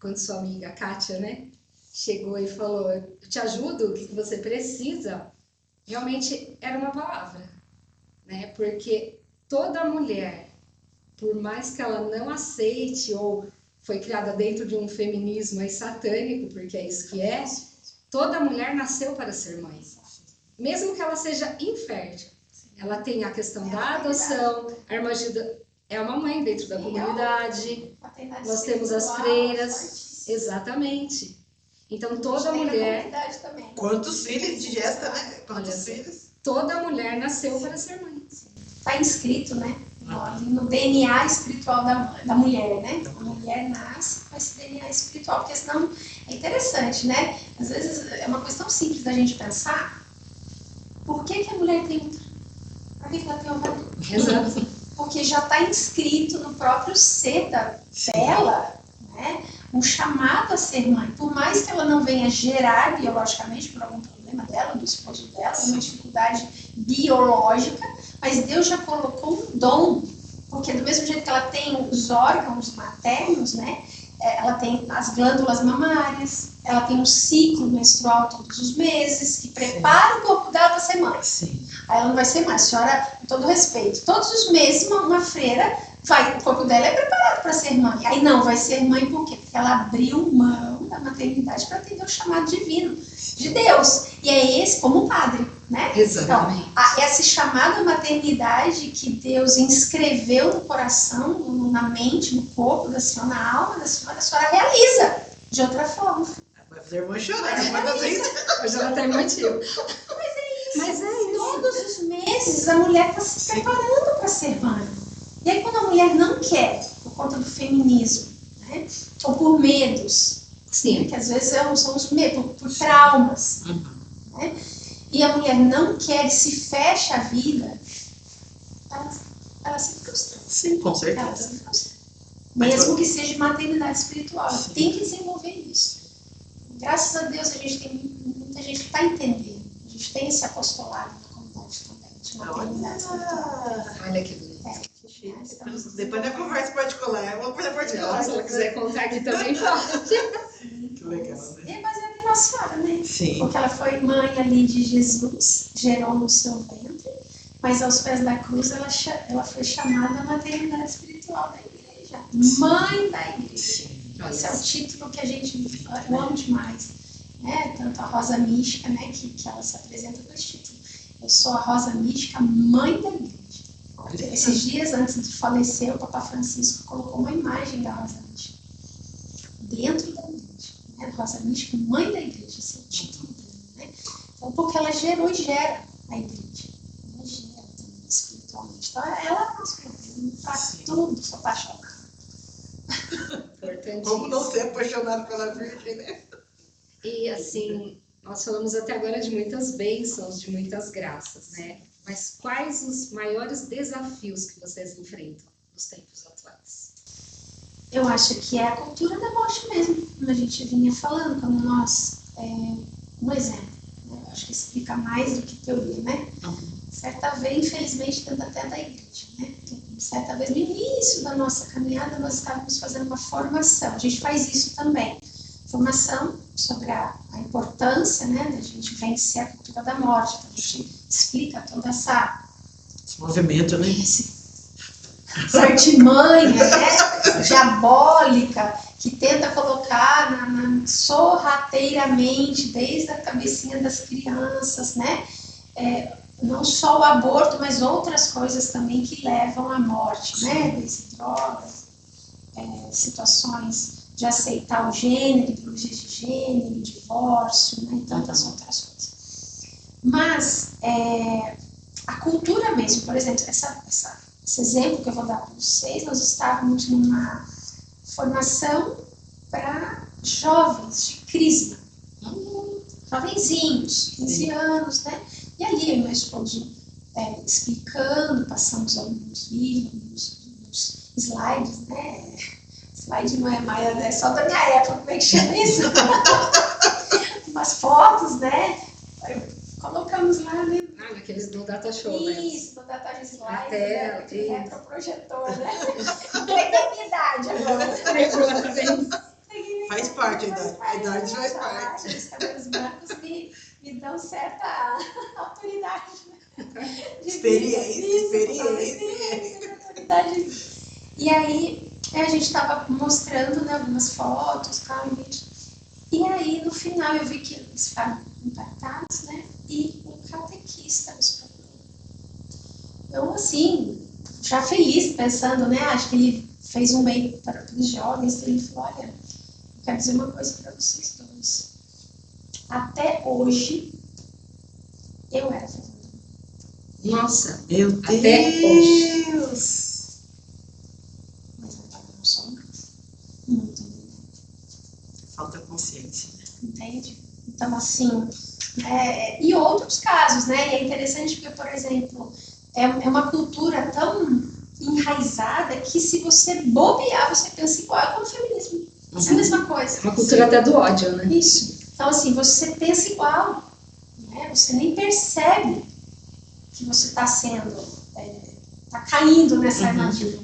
quando sua amiga Kátia, né, chegou e falou, eu te ajudo, o que você precisa, realmente era uma palavra, né, porque toda mulher, por mais que ela não aceite ou foi criada dentro de um feminismo aí satânico, porque é isso que é, toda mulher nasceu para ser mãe. Mesmo que ela seja infértil, ela tem a questão da adoção, a irmã Gilda é uma mãe dentro da comunidade, nós temos as freiras, exatamente. Então toda mulher, Quantos filhos de gesta, né? Quantos Olha só. filhos? toda mulher nasceu para ser mãe. Está inscrito, né? No DNA espiritual da mulher, né? A mulher nasce com esse DNA espiritual, porque senão é interessante, né? Às vezes é uma questão simples da gente pensar, por que a mulher tem útero? Por que ela tem ovário? Exato. porque já está inscrito no próprio ser dela, né, um chamado a ser mãe. Por mais que ela não venha gerar biologicamente por algum problema dela, do esposo dela, uma dificuldade biológica, mas Deus já colocou um dom, porque do mesmo jeito que ela tem os órgãos maternos, né, ela tem as glândulas mamárias, ela tem um ciclo menstrual todos os meses, que prepara o corpo dela para ser mãe. Sim. Aí ela não vai ser mãe, a senhora, com todo respeito, todos os meses uma freira, o corpo dela é preparado para ser mãe. Aí não, vai ser mãe por quê? Porque ela abriu mão da maternidade para atender o chamado divino de Deus. E é esse como padre, né? Exatamente. Então, esse chamado à maternidade que Deus inscreveu no coração, na mente, no corpo da senhora, na alma da senhora realiza de outra forma. Vai fazer a irmã chorar, não vai fazer isso. Hoje ela tá emotiva. Mas é isso. Todos os meses a mulher está se preparando para ser mãe. E aí quando a mulher não quer, por conta do feminismo, né, ou por medos, Sim. que às vezes são os medos, por traumas, né, e a mulher não quer e se fecha a vida, ela se frustra. Sim, com Ela certeza. se frustra. Mesmo que seja maternidade espiritual. Ela tem que desenvolver isso. Graças a Deus a gente tem muita gente que está entendendo. A gente tem esse apostolado na comunidade também, de maternidade espiritual. Olha que bonito. Depois da conversa particular, é uma coisa particular. Se ela quiser contar aqui também, pode. Que legal, né? É baseada em Nossa Senhora, né? Sim. Porque ela foi mãe ali de Jesus, gerou no seu ventre, mas aos pés da cruz ela foi chamada maternidade espiritual da igreja. Mãe da igreja. Esse é o título que a gente ama demais. Né? Tanto a Rosa Mística, né, que ela se apresenta com esse título. Eu sou a Rosa Mística, mãe da igreja. Esses dias antes de falecer, o Papa Francisco colocou uma imagem da Rosa Mística dentro da igreja. Né? Rosa Mística, mãe da igreja, esse é o título dela. Né? Então, porque ela gerou e gera a igreja. Ela gera também espiritualmente. Então, ela faz tudo, sou apaixonada. Como não ser apaixonado pela Virgem, né? E assim, nós falamos até agora de muitas bênçãos, de muitas graças, né? Mas quais os maiores desafios que vocês enfrentam nos tempos atuais? Eu acho que é a cultura da morte mesmo, como a gente vinha falando, quando nós... um exemplo, né? Eu acho que explica mais do que teoria, né? Certa vez, infelizmente, dentro até da igreja, né? Certa vez, no início da nossa caminhada, nós estávamos fazendo uma formação. A gente faz isso também. Formação sobre a importância, né, da gente vencer a cultura da morte. Então, a gente explica toda esse movimento, né? Essa artimanha, né, diabólica, que tenta colocar sorrateiramente, desde a cabecinha das crianças, né? Não só o aborto, mas outras coisas também que levam à morte, né? Desde drogas, situações de aceitar o gênero, ideologia de gênero, divórcio, né? E tantas outras coisas. Mas a cultura mesmo, por exemplo, esse exemplo que eu vou dar para vocês, nós estávamos numa formação para jovens de crisma, jovenzinhos, 15 anos, né? E ali eu e meu esposo explicando, passamos alguns vídeos, alguns slides, né? Slide não é mais, é só da minha época, como é que chama isso? Umas fotos, né? Colocamos lá, né? Naqueles do Data Show, né? Isso, do Data Slide, tela, né? Retroprojetor, né? Entreguei a minha idade agora. Faz parte, a idade faz parte. Os cabelos brancos me dão certa autoridade, né? Experiência. Autoridade. E aí, a gente estava mostrando, né, algumas fotos, e aí, no final, eu vi que eles ficaram impactados, né? E um catequista nos procurou. Eu, assim, já feliz, pensando, né? Acho que ele fez um bem para os jovens. Ele falou: olha, eu quero dizer uma coisa para vocês dois. Até hoje, eu era fazenda. Nossa, meu Deus! Até hoje. Mas agora não sou mais. Muito bem. Falta consciência, né? Entende? Então, assim, e outros casos, né? E é interessante porque, por exemplo, é uma cultura tão enraizada que se você bobear, você pensa igual, é como o feminismo. É a mesma coisa. É uma cultura até do ódio, né? Isso. Então, assim, você pensa igual, né? Você nem percebe que você está sendo, está caindo nessa armadilha.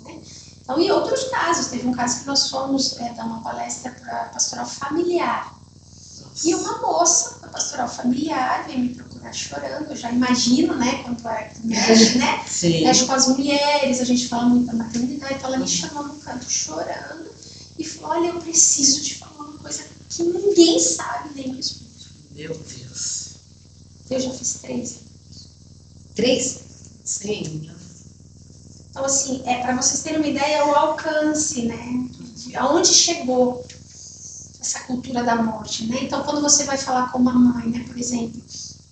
Né? Então, em outros casos, teve um caso que nós fomos dar uma palestra para pastoral familiar. E uma moça da pastoral familiar veio me procurar chorando. Eu já imagino, né, quando mexe, né? Mexe com as mulheres, a gente fala muito da maternidade. Então, ela me chamou no canto chorando e falou: olha, eu preciso te falar uma coisa que ninguém sabe, nem meu esposo. Meu Deus. Eu já fiz 3. 3? Sim. Então, assim, para vocês terem uma ideia, o alcance, né? Aonde chegou essa cultura da morte, né? Então, quando você vai falar com uma mãe, né, por exemplo,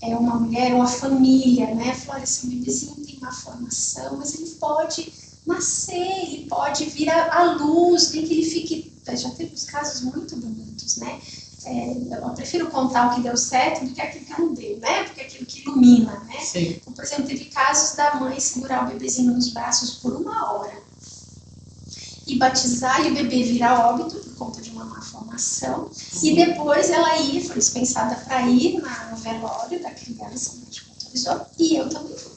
uma mulher ou a família, né, fala: olha, seu bebezinho tem uma formação, mas ele pode nascer, ele pode vir à luz, nem que ele fique... Já teve uns casos muito bonitos, né? Eu prefiro contar o que deu certo do que aquilo que não deu, né? Porque aquilo que ilumina, né? Sim. Então, por exemplo, teve casos da mãe segurar o bebezinho nos braços por 1 hora e batizar e o bebê virar óbito por conta de uma má formação. E depois ela foi dispensada para ir no velório da criança, o médico autorizou, e eu também fui.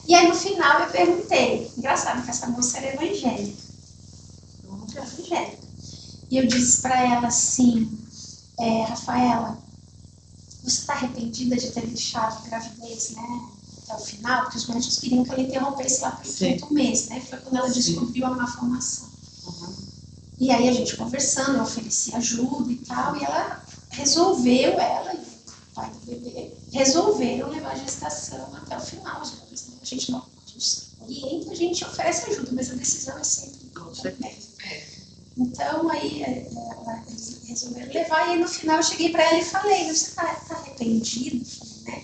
E aí no final eu perguntei, engraçado que essa moça era evangélica, e eu disse para ela assim: Rafaela, você está arrependida de ter deixado a gravidez, né, até o final? Porque os médicos queriam que ela interrompesse lá pelo 5º mês, né? Foi quando ela descobriu a má formação. E aí a gente conversando, eu ofereci ajuda e tal, e ela ela e o pai do bebê resolveram levar a gestação até o final. A gente não orienta, a gente oferece ajuda, mas a decisão é sempre do médico. Então, aí eles resolveram levar, e aí no final eu cheguei para ela e falei: você tá arrependido? Falei, né?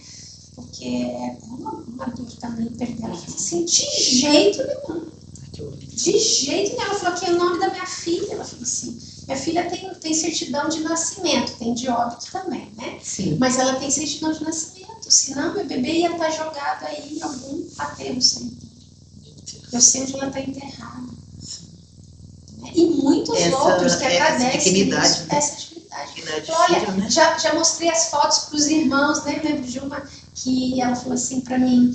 Porque é uma dor também perder. Ela falou assim: de jeito nenhum. De jeito nenhum. Ela falou: aqui é o nome da minha filha. Ela falou assim: minha filha tem certidão de nascimento, tem de óbito também, né? Sim. Mas ela tem certidão de nascimento, senão meu bebê ia estar jogado aí em algum aterro sanitário. Eu sei onde ela está enterrada. E muitos outros que agradecem essa dignidade. Olha, né? já mostrei as fotos para os irmãos, né? Lembro de uma que ela falou assim para mim: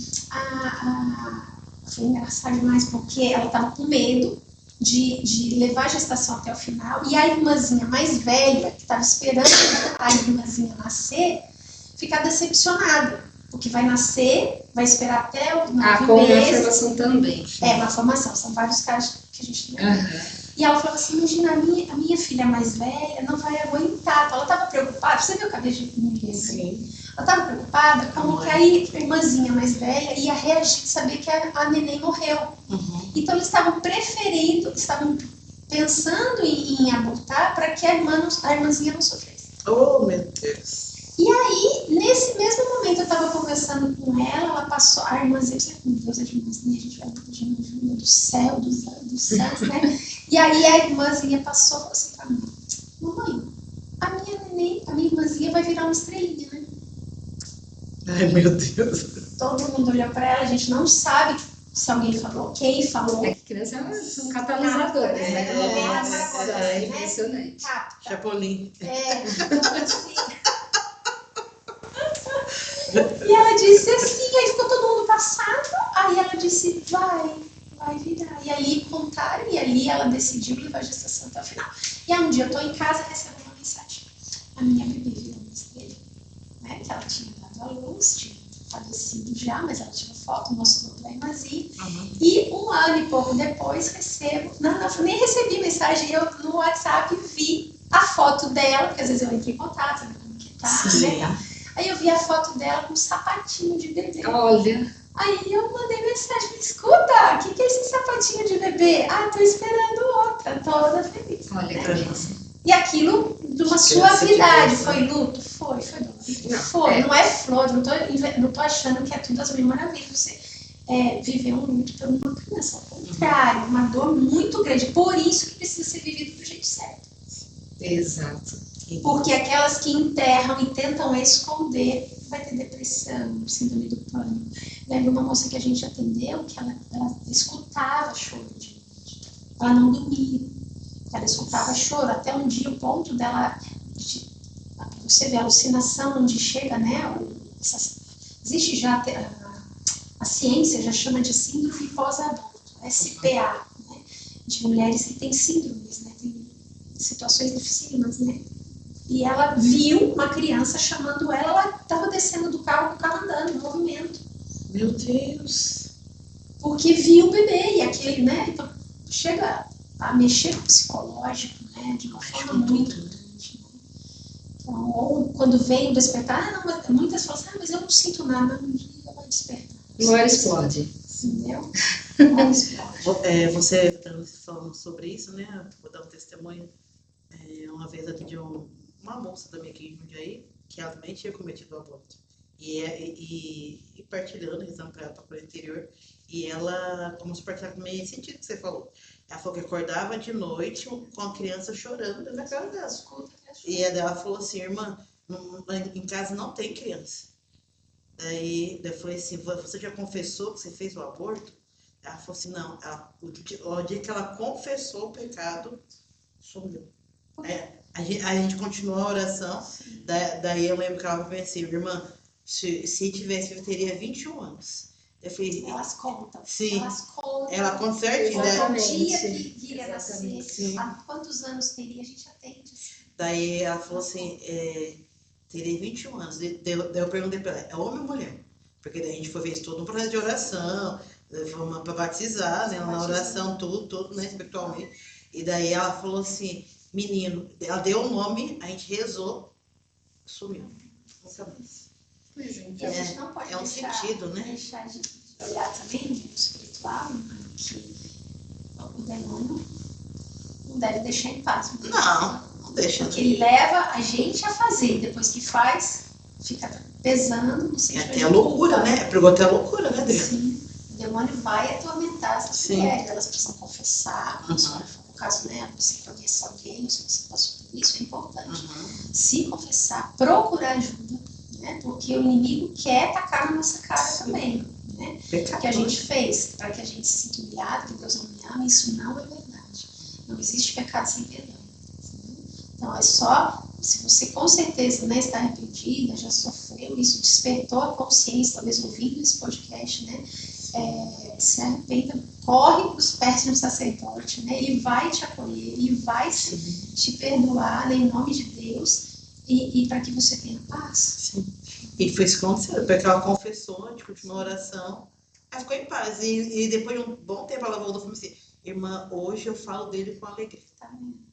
foi engraçado demais, porque ela estava com medo de levar a gestação até o final, e a irmãzinha mais velha, que estava esperando a irmãzinha nascer, ficar decepcionada, porque vai nascer, vai esperar até o 9 meses. Com uma formação também. Uma formação, são vários casos que a gente tem. E ela falou assim: imagina, a minha filha mais velha não vai aguentar. Então, ela estava preocupada, você viu o cabelo de mulher? Sim. Ela estava preocupada como que aí a irmãzinha mais velha ia reagir de saber que a neném morreu. Então, eles estavam pensando em abortar para que a irmãzinha não sofresse. Oh, meu Deus. E aí, nesse mesmo momento, eu estava conversando com ela passou, a irmãzinha, meu Deus, a irmãzinha, a gente vai pedir ajuda do céu, dos céus, né? E aí a irmãzinha passou e falou assim pra mim: mamãe, a minha irmãzinha vai virar uma estrelinha, né? Ai, meu Deus. Todo mundo olhou pra ela, a gente não sabe se alguém falou, quem falou. É que crianças são catalisadores, né? É impressionante. Chapolin. E ela disse assim, aí ficou todo mundo passado, aí ela disse: vai virar. E ali contaram, e ali ela decidiu levar a gestação até o final. E aí um dia eu tô em casa e recebo uma mensagem: a minha bebê virou uma estrela, né? Que ela tinha dado à luz, tinha falecido já, mas ela tirou foto, mostrou pra irmãzinha. E 1 ano e pouco depois recebo, eu nem recebi mensagem, eu no WhatsApp vi a foto dela, porque às vezes eu entro em contato, sabe como que tá, né? Aí eu vi a foto dela com um sapatinho de bebê. Olha. Aí eu mandei mensagem: escuta, o que é esse sapatinho de bebê? Tô esperando outra, toda feliz. Olha, e aquilo de uma suavidade, foi luto? Foi dor. Foi, não é flor, não tô achando que é tudo as mil maravilhas. Você viver um luto por uma criança, ao contrário, uma dor muito grande. Por isso que precisa ser vivido do jeito certo. Exato. Porque aquelas que enterram e tentam esconder, vai ter depressão, síndrome do pânico. Lembra uma moça que a gente atendeu, que ela escutava choro de noite. Ela não dormia. Ela escutava choro até um dia, o ponto dela, você vê a alucinação onde chega, né? Existe já, a ciência já chama de síndrome pós-adulto, SPA, né? De mulheres que têm síndromes, né? Tem situações dificílimas, né? E ela viu uma criança chamando ela estava descendo do carro com o carro andando, em movimento. Meu Deus! Porque viu o bebê, e aquele, né? Então, chega a mexer com o psicológico, né? De uma forma muito grande. Né? Então, ou quando vem o despertar, não, muitas falam assim, mas eu não sinto nada, um dia vai despertar. Uma hora explode. Entendeu? Uma hora explode. Você falando sobre isso, né? Vou dar um testemunho. Uma vez eu atendi uma moça também aqui em Jundiaí, que ela também tinha cometido aborto. E partilhando, rezando para ela para o interior. E ela, como se partilhar com meio sentido que você falou. Ela falou que acordava de noite com a criança chorando dentro da casa dela. E ela falou assim, irmã, em casa não tem criança. Daí eu falei assim, você já confessou que você fez o aborto? Ela falou assim, não. O dia que ela confessou o pecado, sumiu. A gente continuou a oração, daí eu lembro que ela me assim, irmã, se tivesse, eu teria 21 anos. Eu falei, elas contam. Sim. Elas contam. Ela conta certinho, né? O dia que iria nascer, Sim. há quantos anos teria, a gente atende. Daí ela falou assim, teria 21 anos. Daí eu perguntei pra ela, é homem ou mulher? Porque daí a gente fez todo um processo de oração, fomos para batizar, né? Na oração, tudo, né? Espiritualmente. E daí ela falou assim, menino, ela deu o nome, a gente rezou, sumiu. Nunca mais. Pois é, E a gente não pode sentido, né? deixar de olhar também no espiritual, que o demônio não deve deixar em paz. Não deixa. Porque ele leva a gente a fazer, depois que faz, fica pesando. É até a loucura, né? Pegou até a loucura, né, Adriana? Sim. O demônio vai atormentar essas mulheres, elas precisam confessar, no caso, né, você conhece alguém, se você passou por isso, é importante se confessar, procurar ajuda, né, porque o inimigo quer atacar na nossa cara também, né, o que a gente fez, para que a gente se sinta humilhado, que Deus não me ama, isso não é verdade, não existe pecado sem perdão, então é só, se você com certeza, né, está arrependida, já sofreu, isso despertou a consciência, talvez ouvindo esse podcast, né, se arrependa, corre para os pés de um sacerdote, né? Ele vai te acolher, ele vai te perdoar, né? Em nome de Deus, e para que você tenha paz. Sim. E foi isso que aconteceu, porque ela confessou, a gente continuou a oração, ela ficou em paz. E depois de um bom tempo ela voltou e falou assim, irmã, hoje eu falo dele com alegria. Tá vendo?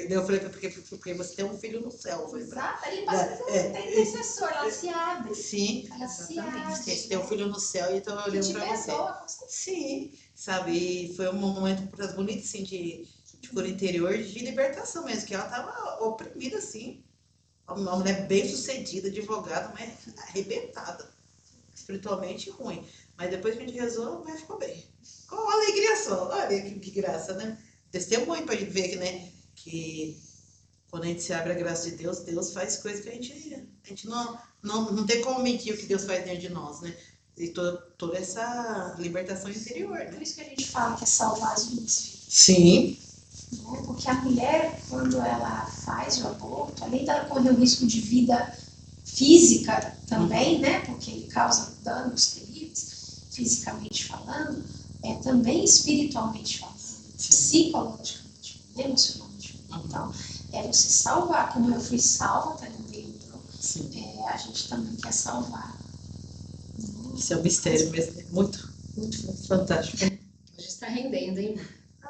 Eu falei, porque você tem um filho no céu. Exato, ali passa a intercessor, ela se abre. Sim, ela exatamente. se abre. Você tem um filho no céu e então eu olhando pra você. Perdoa, sim, sabe? E foi um momento bonito, assim, de cura interior, de libertação mesmo, que ela tava oprimida, assim. Uma mulher bem sucedida, advogada, mas arrebentada. Espiritualmente ruim. Mas depois que a gente rezou, mas ficou bem. Com alegria só. Olha que graça, né? Testemunho pra gente ver que, né? Que quando a gente se abre a graça de Deus, Deus faz coisas que a gente não tem como mentir o que Deus faz dentro de nós, né? E toda essa libertação interior, né? Por isso que a gente fala que é salvar as vidas. Sim. Né? Porque a mulher, quando ela faz o aborto, além dela correr o risco de vida física também, né? Porque ele causa danos terríveis, fisicamente falando, também espiritualmente falando, psicologicamente, emocionalmente. Então, você salvar, como eu fui salva, tá lembrando? A gente também quer salvar. Isso é um mistério mesmo, muito, muito fantástico. Hoje está rendendo, hein?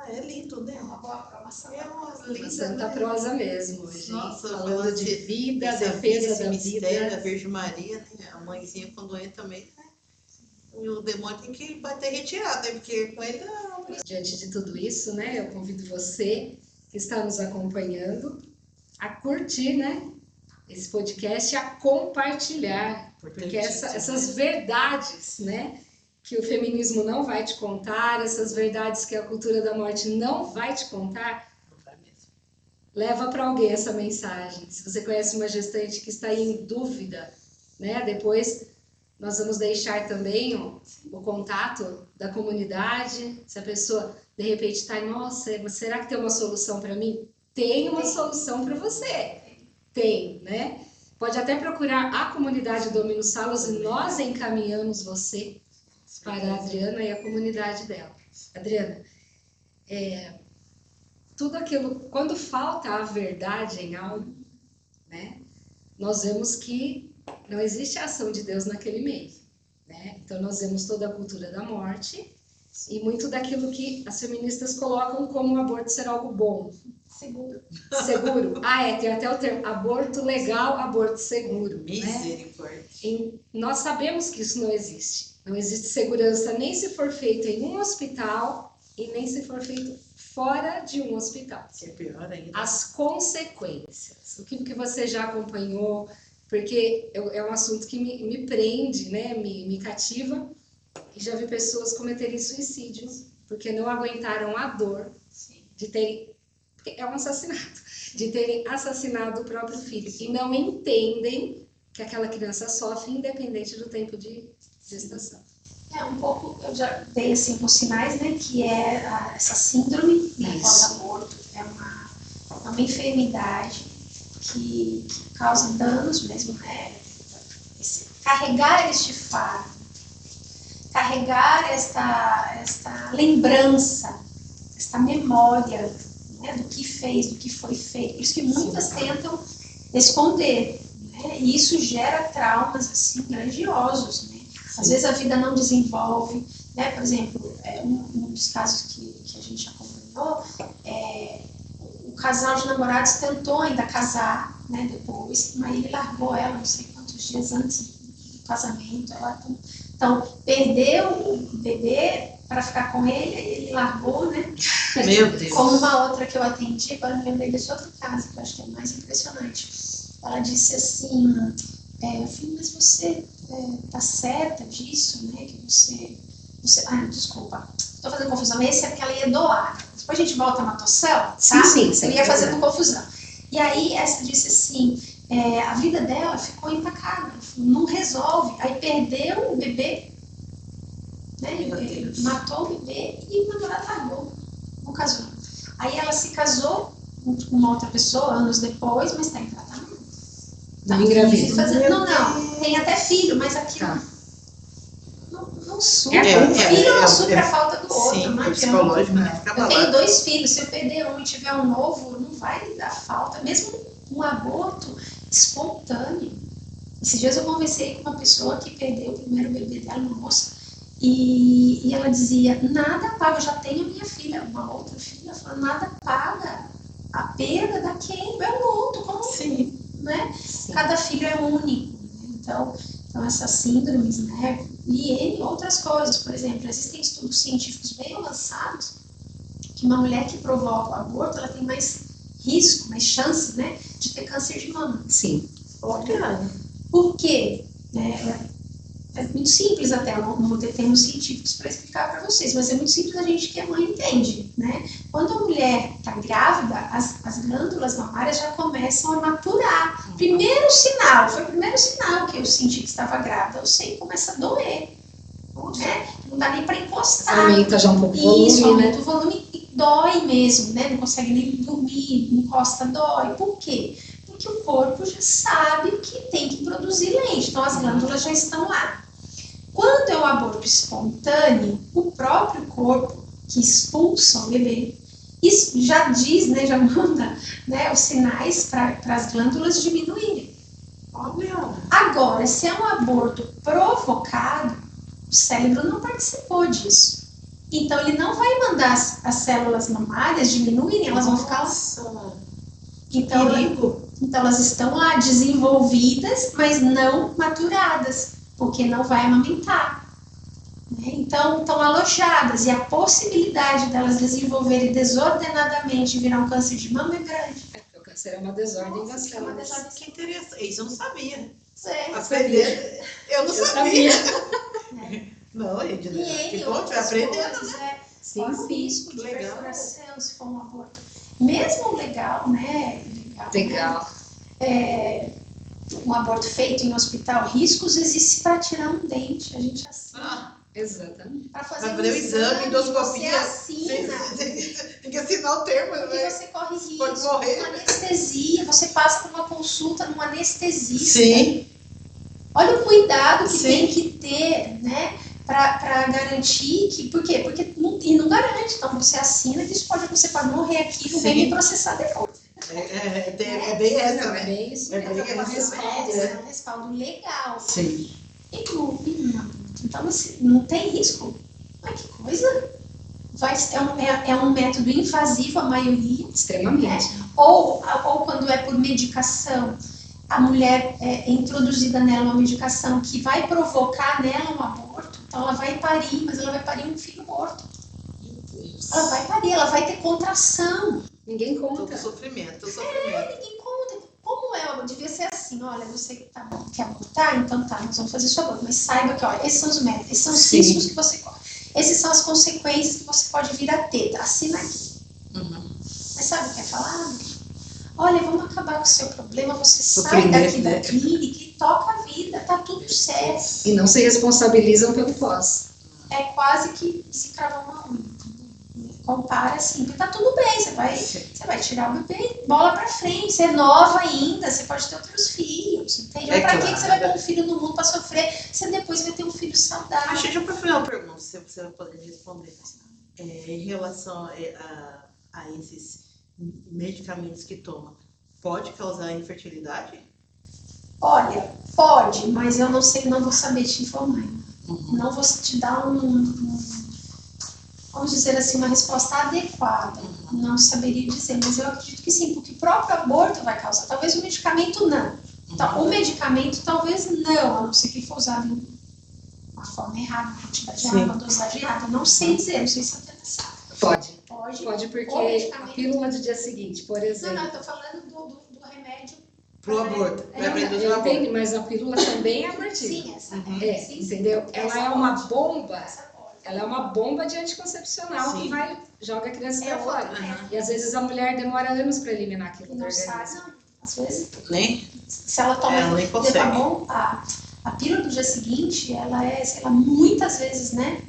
É lindo, né? É uma boa aprovação. É uma linda, Santa prosa mesmo hoje. Nossa, falando de vida, defesa da mistério vida. da Virgem Maria, né? A mãezinha quando entra também, né? E o demônio tem que bater retirado, né? Porque com ele não. Diante de tudo isso, né? Eu convido você que está nos acompanhando a curtir, né? Esse podcast, a compartilhar, porque essas verdades, né? Que o feminismo não vai te contar, essas verdades que a cultura da morte não vai te contar, leva para alguém essa mensagem. Se você conhece uma gestante que está em dúvida, né? Depois nós vamos deixar também o contato da comunidade. Se a pessoa de repente está, nossa, será que tem uma solução para mim? Tem uma solução para você. Tem, né? Pode até procurar a comunidade Dominus Salus e nós encaminhamos você para a Adriana e a comunidade dela. Adriana, tudo aquilo, quando falta a verdade em algo, né, nós vemos que não existe a ação de Deus naquele meio, né? Então nós vemos toda a cultura da morte e muito daquilo que as feministas colocam como o aborto ser algo bom. Seguro. Seguro. Tem até o termo aborto legal, aborto seguro. Misericórdia. Né? Nós sabemos que isso não existe. Não existe segurança nem se for feito em um hospital e nem se for feito fora de um hospital. Que é pior ainda. As consequências. O que você já acompanhou, porque é um assunto que me prende, né? me cativa. E já vi pessoas cometerem suicídio porque não aguentaram a dor de terem... É um assassinato. De terem assassinado o próprio filho. E não entendem que aquela criança sofre independente do tempo de gestação. Um pouco, eu já dei assim os sinais, né, que é essa síndrome pós-aborto, é uma enfermidade que causa danos mesmo, né, carregar este fardo, carregar esta lembrança, esta memória, né, do que fez, do que foi feito, por isso que muitas tentam esconder, né, e isso gera traumas assim grandiosos, né. Às vezes a vida não desenvolve, né? Por exemplo, um dos casos que a gente acompanhou, o casal de namorados tentou ainda casar, né? Depois, mas ele largou ela não sei quantos dias antes do casamento. Então, perdeu o bebê para ficar com ele, ele largou, né? Meu Deus. Como uma outra que eu atendi, agora me lembrei desse outro caso, que eu acho que é mais impressionante. Ela disse assim, filho, mas você tá certa disso, né? Que você... desculpa, tô fazendo confusão. Esse é porque ela ia doar. Depois a gente volta na atuação, tá? Sim. Eu ia fazendo confusão. E aí essa disse assim, a vida dela ficou intacada, não resolve. Aí perdeu o bebê, né? Matou o bebê e o namorado largou, não casou. Aí ela se casou com uma outra pessoa anos depois, mas tá em tratamento. Não engravida. Não, tem até filho, mas aquilo não supra. O filho não supra a falta do outro. Sim, Não o psicológico, né? Fica eu abalado. tenho 2 filhos, se eu perder um e tiver um novo, não vai dar falta. Mesmo um aborto espontâneo. Esses dias eu conversei com uma pessoa que perdeu o primeiro bebê dela, uma moça, e ela dizia, nada paga, eu já tenho minha filha, uma outra filha, falando, nada paga a perda daquele, é um outro, como assim? Né? Cada filho é único, né? Então essas síndromes, né? E N outras coisas, por exemplo, existem estudos científicos bem avançados que uma mulher que provoca o aborto, ela tem mais risco, mais chance, né, de ter câncer de mama. Sim. Olha. Por quê? É muito simples até, eu não vou ter termos científicos para explicar para vocês, mas é muito simples, a gente que é mãe entende, né? Quando a mulher está grávida, as glândulas mamárias já começam a maturar. Foi o primeiro sinal que eu senti que estava grávida, eu sei que começa a doer, né? Não dá nem para encostar. Aumenta já um pouco o volume, Isso, aumenta né? o volume e dói mesmo, né? Não consegue nem dormir, encosta, dói. Por quê? Porque o corpo já sabe que tem que produzir leite, então as glândulas já estão lá. Quando é o aborto espontâneo, o próprio corpo que expulsa o bebê, isso já diz, né, já manda, né, os sinais para as glândulas diminuírem. Agora, se é um aborto provocado, o cérebro não participou disso. Então, ele não vai mandar as células mamárias diminuírem, elas vão ficar lá. Então, elas estão lá desenvolvidas, mas não maturadas, porque não vai amamentar. Né? Então, estão alojadas e a possibilidade delas desenvolverem desordenadamente e virar um câncer de mama é grande. O câncer é uma desordem das células. Que interessante. Isso eu não sabia. Aprender. Eu não sabia. Né? Não, gente, E que bom, vai aprendendo, né? Sim, Corre o sim. risco de Legal. perfuração se for um aborto. Mesmo legal, né? Legal. Um aborto feito em hospital, riscos existem para tirar um dente. A gente assina. Exatamente. Para Vai fazer fazer o exame, endoscopia. você assina. Tem que assinar o termo, Porque né? você corre Pode risco, morrer. uma anestesia, você passa por uma consulta num anestesista. Sim. Olha o cuidado que Sim. tem que ter, né? Para garantir que. Por quê? Porque não garante. Então você assina que você pode morrer aqui, não vem Sim. me processar depois. É bem essa, Não, né? é bem isso É mesmo. bem É um essa. respaldo, É né? um respaldo legal. Sim. E no aborto? Então, assim, não tem risco. Olha que coisa. É um método invasivo, a maioria. Extremamente. Ou quando é por medicação, a mulher é introduzida nela uma medicação que vai provocar nela um aborto. Então, ela vai parir, mas ela vai parir um filho morto. Ela vai parir, ela vai ter contração. Ninguém Todo conta. sofrimento. Ninguém conta. Como devia ser assim, olha, você quer abortar? Então tá, nós vamos fazer seu aborto. Mas saiba que, olha, esses são os métodos, esses são os Sim. riscos que você corre. Essas são as consequências que você pode vir a ter. Assina aqui. Uhum. Mas sabe o que é falado? Olha, vamos acabar com o seu problema, você sai Sofrimento, daqui né? da clínica e toca a vida, tá tudo certo. E não se responsabilizam pelo pós. É quase que se cravar uma unha. Compara assim, porque tá tudo bem, você vai tirar o bebê, bola pra frente, você é nova ainda, você pode ter outros filhos, entende? Mas pra que você vai ter um filho no mundo pra sofrer, você depois vai ter um filho saudável? Mas deixa eu fazer uma pergunta, se você vai poder responder. Em relação a esses medicamentos que toma, pode causar infertilidade? Olha, pode, mas eu não sei, não vou saber te informar. Uhum. Não vou te dar vamos dizer assim, uma resposta adequada. Não saberia dizer, mas eu acredito que sim, porque o próprio aborto vai causar. Talvez o medicamento não. Então, o medicamento talvez não, a não ser que for usado de uma forma errada, uma quantidade errada, uma dosagem errada. Eu não sei dizer, não sei se você sabe. Pode. Pode. Pode, O porque medicamento- a pílula do dia seguinte, por Não, exemplo. eu tô falando do remédio. Pro aborto. É, Vai prender o Eu aborto. entendo, mas a pílula também é abortiva. Sim, essa sim. Entendeu? Ela Essa é uma pode. bomba. Essa pode. Ela é uma bomba de anticoncepcional Sim. que joga a criança pra outra, fora. né? E às vezes a mulher demora anos pra eliminar aquilo do Não sabe, organismo. não. Às vezes, Nem? se ela toma Ela nem consegue. tá bom, a pílula do dia seguinte, ela é, sei lá, muitas vezes, né,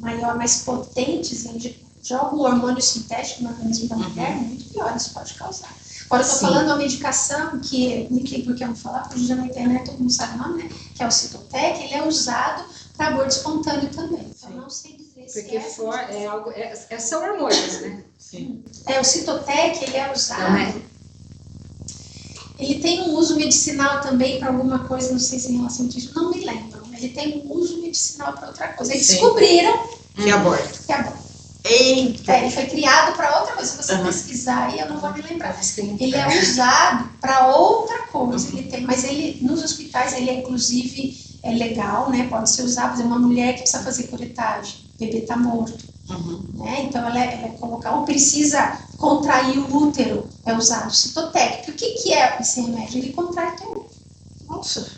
maior, mais potente, assim, joga um hormônio sintético no organismo da mulher, muito pior, isso pode causar. Agora, eu tô Sim. falando uma medicação que, não sei porque eu vou falar, porque já na internet todo mundo sabe o nome, né, que é o Citotec, ele é usado para aborto espontâneo também. Então, Sim. não sei dizer se Porque são hormônios, né? Sim. o Citotec, ele é usado. Não é? Ele tem um uso medicinal também para alguma coisa, não sei se em relação a isso, não me lembro. Ele tem um uso medicinal para outra coisa. Eles Sim. descobriram Que aborto. que é bom. Eita! Ele foi criado para outra coisa. Se você Aham. pesquisar aí, eu não vou me lembrar. Sim. Ele é usado para outra coisa. Ele tem, mas ele, nos hospitais, ele é inclusive legal, né? Pode ser usado, por exemplo, uma mulher que precisa fazer curetagem, o bebê está morto. Uhum. Né? Então, ela é colocar, ou precisa contrair o útero, é usado o Citotec. Porque o que é esse remédio? Ele contrai o teu útero. Nossa.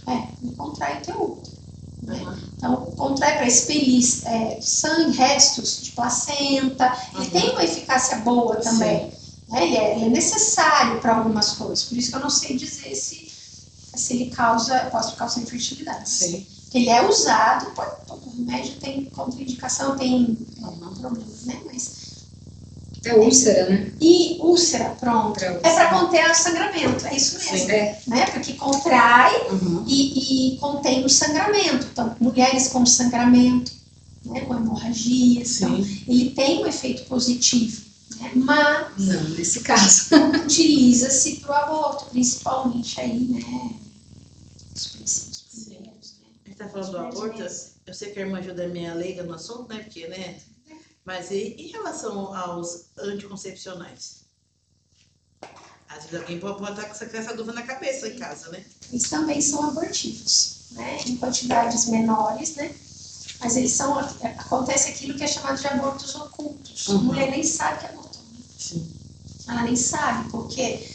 Ele contrai o teu útero. Né? Uhum. Então, contrai para expelir sangue, restos de placenta. Ele tem uma eficácia boa também. Né? Ele é necessário para algumas coisas. Por isso que eu não sei dizer se ele pode causar infertilidade. Sim. Ele é usado, todo remédio tem contraindicação, tem problemas, né? Mas, É úlcera, né? e úlcera, pronto. Pra É úlcera. para conter o sangramento, é isso mesmo. Sim. Né? Porque contrai Uhum. e contém o sangramento. Então, mulheres com sangramento, né? Com hemorragias, então, Sim. ele tem um efeito positivo. Né? Mas Não, nesse caso. utiliza-se para o aborto, principalmente aí, né? Os princípios primeiros, né? A gente tá falando do aborto, eu sei que a irmã ajuda minha leiga no assunto, né? Porque, né? Mas e em relação aos anticoncepcionais? Às vezes alguém pode estar com essa dúvida na cabeça em casa, né? Eles também são abortivos, né? Em quantidades menores, né? Mas eles são. Acontece aquilo que é chamado de abortos ocultos. A mulher nem sabe que abortou. Né? Sim. Ela nem sabe, porque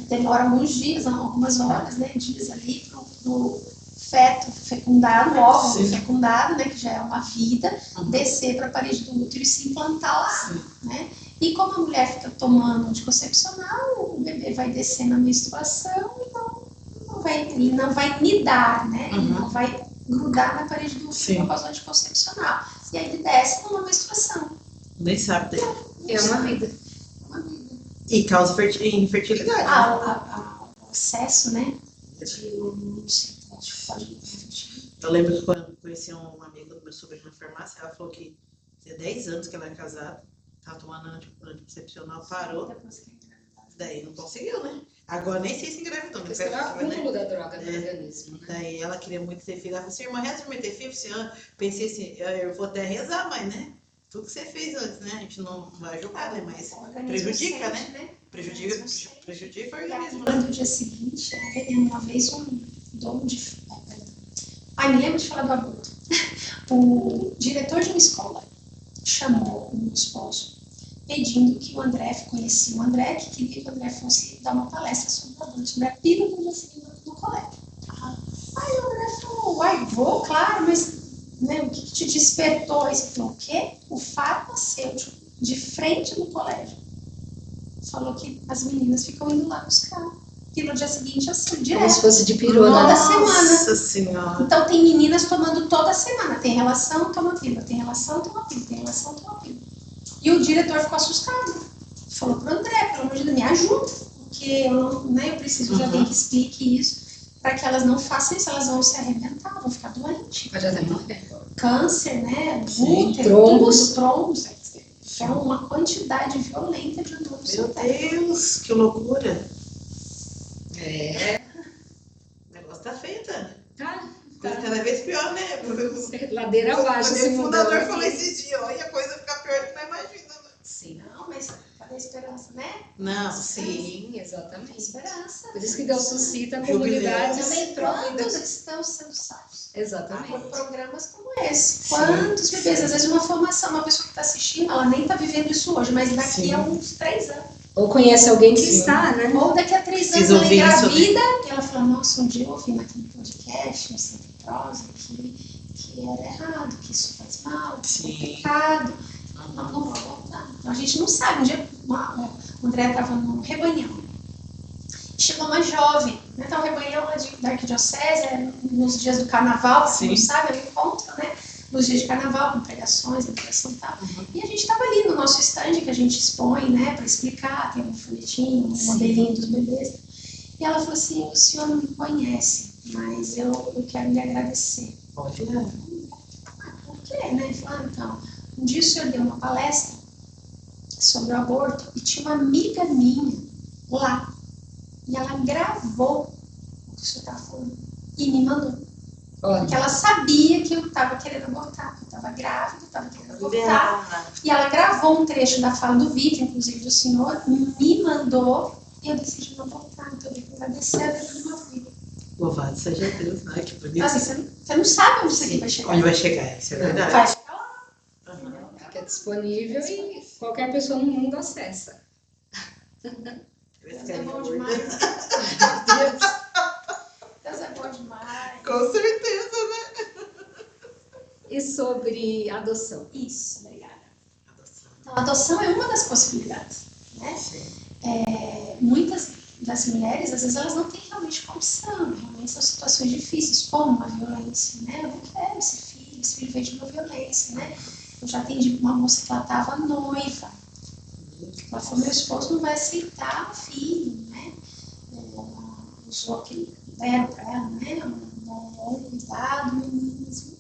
demora alguns dias, algumas horas, né? Dias ali pro feto fecundado, óvulo Sim. fecundado, né, que já é uma vida, Uhum. descer para a parede do útero e se implantar lá, Sim. né? E como a mulher fica tomando anticoncepcional, o bebê vai descer na menstruação e ele não vai nidar, né? Ele Uhum. não vai grudar na parede do útero Sim. por causa do anticoncepcional. E aí ele desce numa menstruação. Nem sabe dele. É uma vida. Uma vida. E causa infertilidade. O excesso, né? Não sei, acho que pode infertilidade. Eu lembro que quando eu conheci um amigo do meu sobrinho na farmácia, ela falou que tinha 10 anos que ela era casada, estava tomando anticoncepcional, parou, Depois que engravidar. daí não conseguiu, né? Agora nem sei se engravidou, Porque será o acúmulo da droga no organismo, né? Daí ela queria muito ter filho. Ela falou assim, irmã, reza pra mim ter filho? Assim, eu pensei assim, eu vou até rezar, mas né? Tudo que você fez antes, né? A gente não vai julgar, né? Mas O organismo prejudica, sente, né? Prejudica o E organismo. aí, no dia seguinte, uma vez um dono de... me lembro de falar do aborto. O diretor de uma escola chamou o meu esposo pedindo que o André conhecia o André, que queria que o André fosse dar uma palestra sobre o aborto, sobre a pílula no dia seguinte no colégio. Aí o André falou, vou, claro, mas né, o que te despertou? Aí você falou, o quê? O farmacêutico de frente no colégio falou que as meninas ficam indo lá buscar. E no dia seguinte, assim, direto. Como se fosse de pirona. Toda semana. Nossa Senhora. Então tem meninas tomando toda semana. Tem relação, toma pílula. Tem relação, toma pílula. Tem relação, toma pílula. E o diretor ficou assustado. Falou pro André, pelo amor de Deus, me ajuda. Porque eu preciso de alguém que explique isso. Para que elas não façam isso, elas vão se arrebentar, vão ficar doentes. Pode até morrer. Câncer, né? Sim, Útero, trombos. trombos. É uma quantidade violenta de abortos. Meu Deus, que loucura. É. O negócio tá feio, Tânia. Tá. Coisa cada vez pior, né? Ladeira abaixo. O fundador falou esses dias, olha, a coisa fica pior que não imagina. Né? Sim. Não, mas cadê a esperança, né? Não, Sim, Tem exatamente. esperança. Por isso que Deus suscita Jubileu. comunidades Também próprias. quantos estão sendo salvos? Por Exatamente. programas como esse. Quantos bebês? Às vezes uma formação, uma pessoa que está assistindo, ela nem está vivendo isso hoje, mas daqui Sim. a uns 3 anos. Ou conhece alguém que Sim. está, né? Ou daqui a 3 anos Precisa ela ouvir isso, engravida e ela fala, nossa, um dia eu ouvi naquele podcast, no Santa Prosa, que era errado, que isso faz mal, que é Sim. pecado. Não vou voltar. Então, a gente não sabe. Um dia o André estava num rebanhão. Chegou uma jovem, né? Então, o rebanhão lá da arquidiocese, nos dias do carnaval, pra quem não Sim. sabe, é um encontro, né? Nos dias de carnaval, com pregações, pregação e tal. E a gente estava ali no nosso stand que a gente expõe, né, para explicar, tem um folhetinho, um Sim. modelinho dos bebês. E ela falou assim, o senhor não me conhece, mas eu quero lhe agradecer. Pode ir. Por quê, né? Ele falou, então, um dia o senhor deu uma palestra sobre o aborto e tinha uma amiga minha lá. E ela gravou o que o senhor estava falando e me mandou. Porque Olha, ela sabia que eu estava querendo abortar, que eu estava grávida, estava querendo abortar. E ela gravou um trecho da fala do Vitor, inclusive do senhor, me mandou e eu decidi não abortar. Então eu vim agradecer a Deus do meu filho. Louvado seja Deus. Ai, que bonito. Assim, você não sabe onde isso aqui vai chegar. Onde vai chegar, isso é verdade. Vai chegar lá. Aham. fica disponível e qualquer pessoa no mundo acessa. Deus é bom demais. Deus. Deus é bom demais. Com certeza, né? E sobre adoção? Isso, obrigada. Adoção. Então, a adoção é uma das possibilidades, né? Sim. Muitas das mulheres, às vezes, elas não têm realmente condição, realmente são situações difíceis, como a violência, né? Eu não quero esse filho veio de uma violência, né? Eu já atendi uma moça que ela estava noiva. Ela falou, meu esposo não vai aceitar o filho, né? Usou aquele deram para ela, né? Um cuidado, meninas.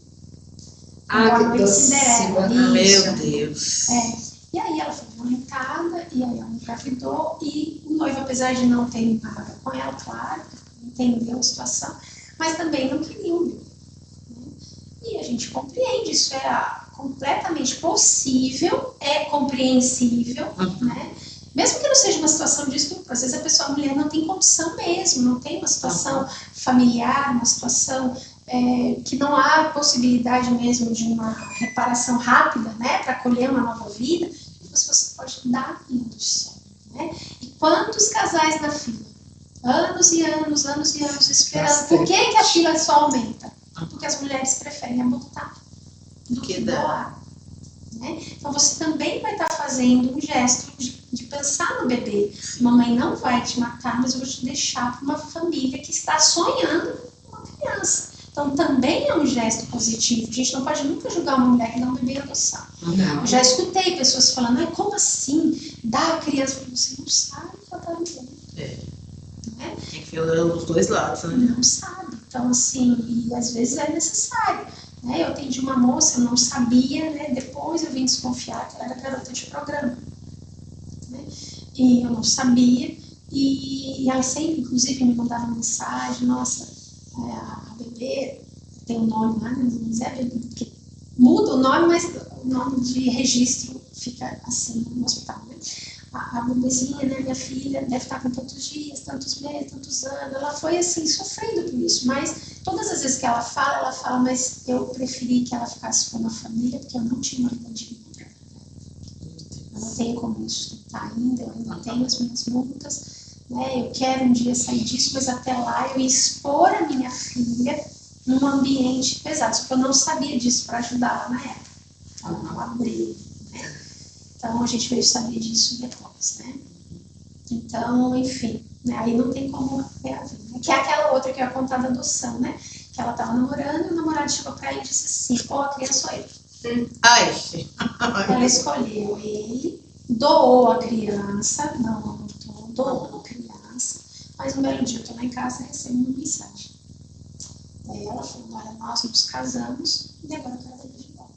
Que doce. Meu Deus. E aí ela foi violentada, e aí ela engravidou, e o noivo, apesar de não ter nada com ela, claro, entendeu a situação, mas também não queria um bebê. Né? E a gente compreende, isso é completamente possível, é compreensível, né? Mesmo que não seja uma situação de estupro, às vezes a mulher não tem condição mesmo, não tem uma situação familiar, uma situação que não há possibilidade mesmo de uma reparação rápida, né, para acolher uma nova vida, você pode dar indução, né? E quantos casais na fila Anos e anos esperando. Bastante. Por que a fila só aumenta? Porque as mulheres preferem abortar do que doar. Né? Então você também vai estar fazendo um gesto de pensar no bebê. Mamãe não vai te matar, mas eu vou te deixar para uma família que está sonhando com uma criança. Então também é um gesto positivo. A gente não pode nunca julgar uma mulher que dá um bebê em adoção. Eu já escutei pessoas falando, como assim? Dá a criança, você não sabe o que ela está vivendo. Né? Tem que ver os dois lados, né? Não sabe. Então, assim, e às vezes é necessário. Né? Eu atendi uma moça, eu não sabia, né? Depois eu vim desconfiar que ela era garota de programa. Né? E eu não sabia. E ela sempre, inclusive, me mandava mensagem, nossa, a bebê tem um nome lá, né? Mas é bebê, porque muda o nome, mas o nome de registro fica assim no hospital, né? A bebezinha, né, minha filha, deve estar com tantos dias, tantos meses, tantos anos. Ela foi assim, sofrendo por isso. Mas todas as vezes que ela fala, mas eu preferi que ela ficasse com uma família, porque eu não tinha uma vida digna. Eu não tenho como me sustentar ainda, eu ainda tenho as minhas multas, né? Eu quero um dia sair disso, mas até lá eu ia expor a minha filha num ambiente pesado. Só que eu não sabia disso para ajudar ela na época. Ela não abriu, né? Então, a gente veio saber disso depois, né? Então, enfim, né? Aí não tem como ver a vida. Que é aquela outra que eu ia contar da adoção, né? Que ela tava namorando e o namorado chegou pra ela e disse assim, a criança sou eu. Ai, Ela escolheu ele, doou a criança, não abortou, doou a criança, mas um belo dia eu tô lá em casa e recebo uma mensagem. Daí ela falou, olha, nós nos casamos e agora eu quero ver de volta.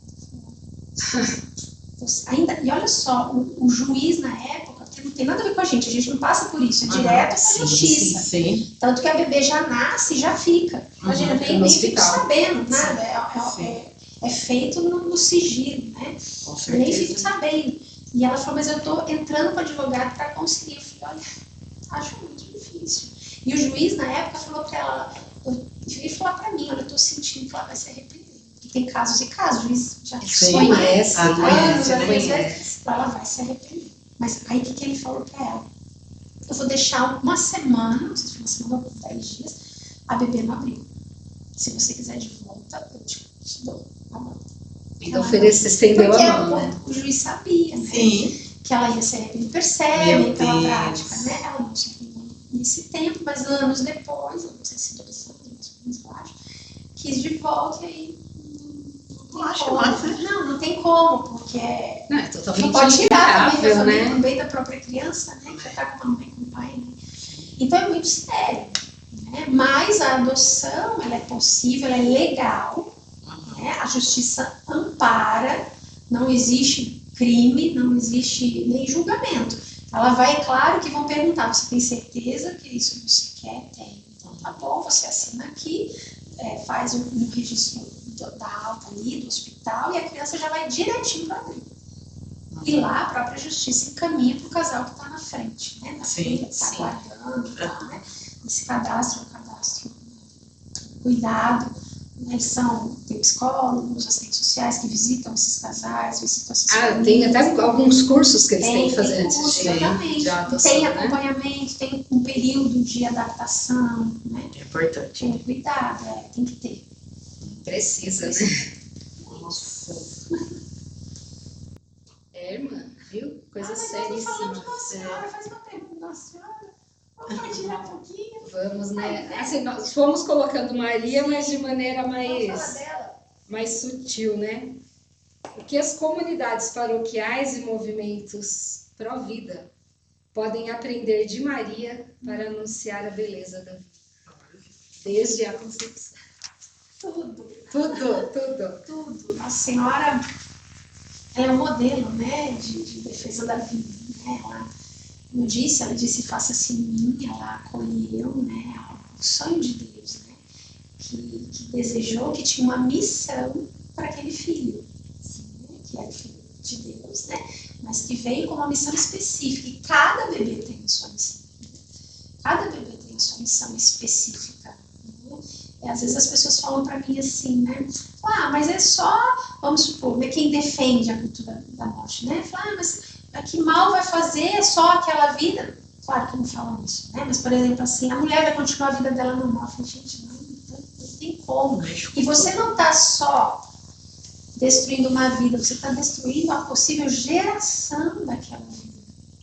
Ainda, e olha só, o juiz na época, que não tem nada a ver com a gente não passa por isso, é direto para a justiça. Sim. Tanto que a bebê já nasce e já fica. Imagina, nem fico sabendo nada, é feito no sigilo, né? Com certeza. Eu nem fico sabendo. E ela falou, mas eu estou entrando com o advogado para conseguir. Eu falei, olha, acho muito difícil. E o juiz na época falou para ela, ele falou para mim, olha, eu estou sentindo que ela vai se arrepender. E tem casos e casos, o juiz já conhece, ela vai se arrepender. Mas aí o que ele falou para ela? Eu vou deixar uma semana, não sei se foi uma semana ou 10 dias, a bebê no abrigo. Se você quiser de volta, eu te dou a volta. Então estendeu a mão, né? O juiz sabia, né? Sim. Que ela ia se arrepender, percebe pela prática, né? Ela não se arrependeu nesse tempo, mas anos depois, eu não sei se 2 anos, mas eu acho, quis de volta e aí não tem como, porque não, é totalmente não pode tirar também da família, né? também da própria criança, né? Que já está com a mãe, com o pai, né? Então é muito sério, né? Mas a adoção, ela é possível, ela é legal, né? A justiça ampara, não existe crime, não existe nem julgamento. Ela vai, claro que vão perguntar, você tem certeza que isso você quer? Tem. Então tá bom, você assina aqui, faz um registro da alta ali, do hospital, e a criança já vai direitinho para abrigo. E lá a própria justiça encaminha para o casal que está na frente, né? Na frente, está aguardando, né? Esse cadastro é um cadastro cuidado, né? Tem psicólogos, assistentes sociais que visitam esses casais, visitam essas famílias. Tem até alguns cursos que eles têm que fazer antes de adoção, tem acompanhamento, né? Tem um período de adaptação, né? É importante. Tem cuidado, tem que ter. Precisa, né? Nossa. Irmã, viu? Coisa seríssima. seríssima. Nossa senhora, faz uma pergunta, nossa senhora. Vamos partilhar um pouquinho? Vamos, né? Assim, nós fomos colocando Maria, mas de maneira mais sutil, né? O que as comunidades paroquiais e movimentos pró-vida podem aprender de Maria para anunciar a beleza da vida. Desde a concepção. Tudo. Nossa Senhora é um modelo, né, de defesa da vida, né? Ela disse, faça-se em mim, ela acolheu, né, o sonho de Deus, né, que desejou, que tinha uma missão para aquele filho, né, que era filho de Deus, né, mas que veio com uma missão específica, e cada bebê tem a sua missão, cada bebê tem a sua missão específica, né? Às vezes as pessoas falam para mim assim, né? Mas é só, vamos supor, quem defende a cultura da morte, né? Fala, mas que mal vai fazer só aquela vida? Claro que não falam isso, né? Mas, por exemplo, assim, a mulher vai continuar a vida dela normal. Eu falei, gente, não tem como. E você não está só destruindo uma vida, você está destruindo a possível geração daquela vida.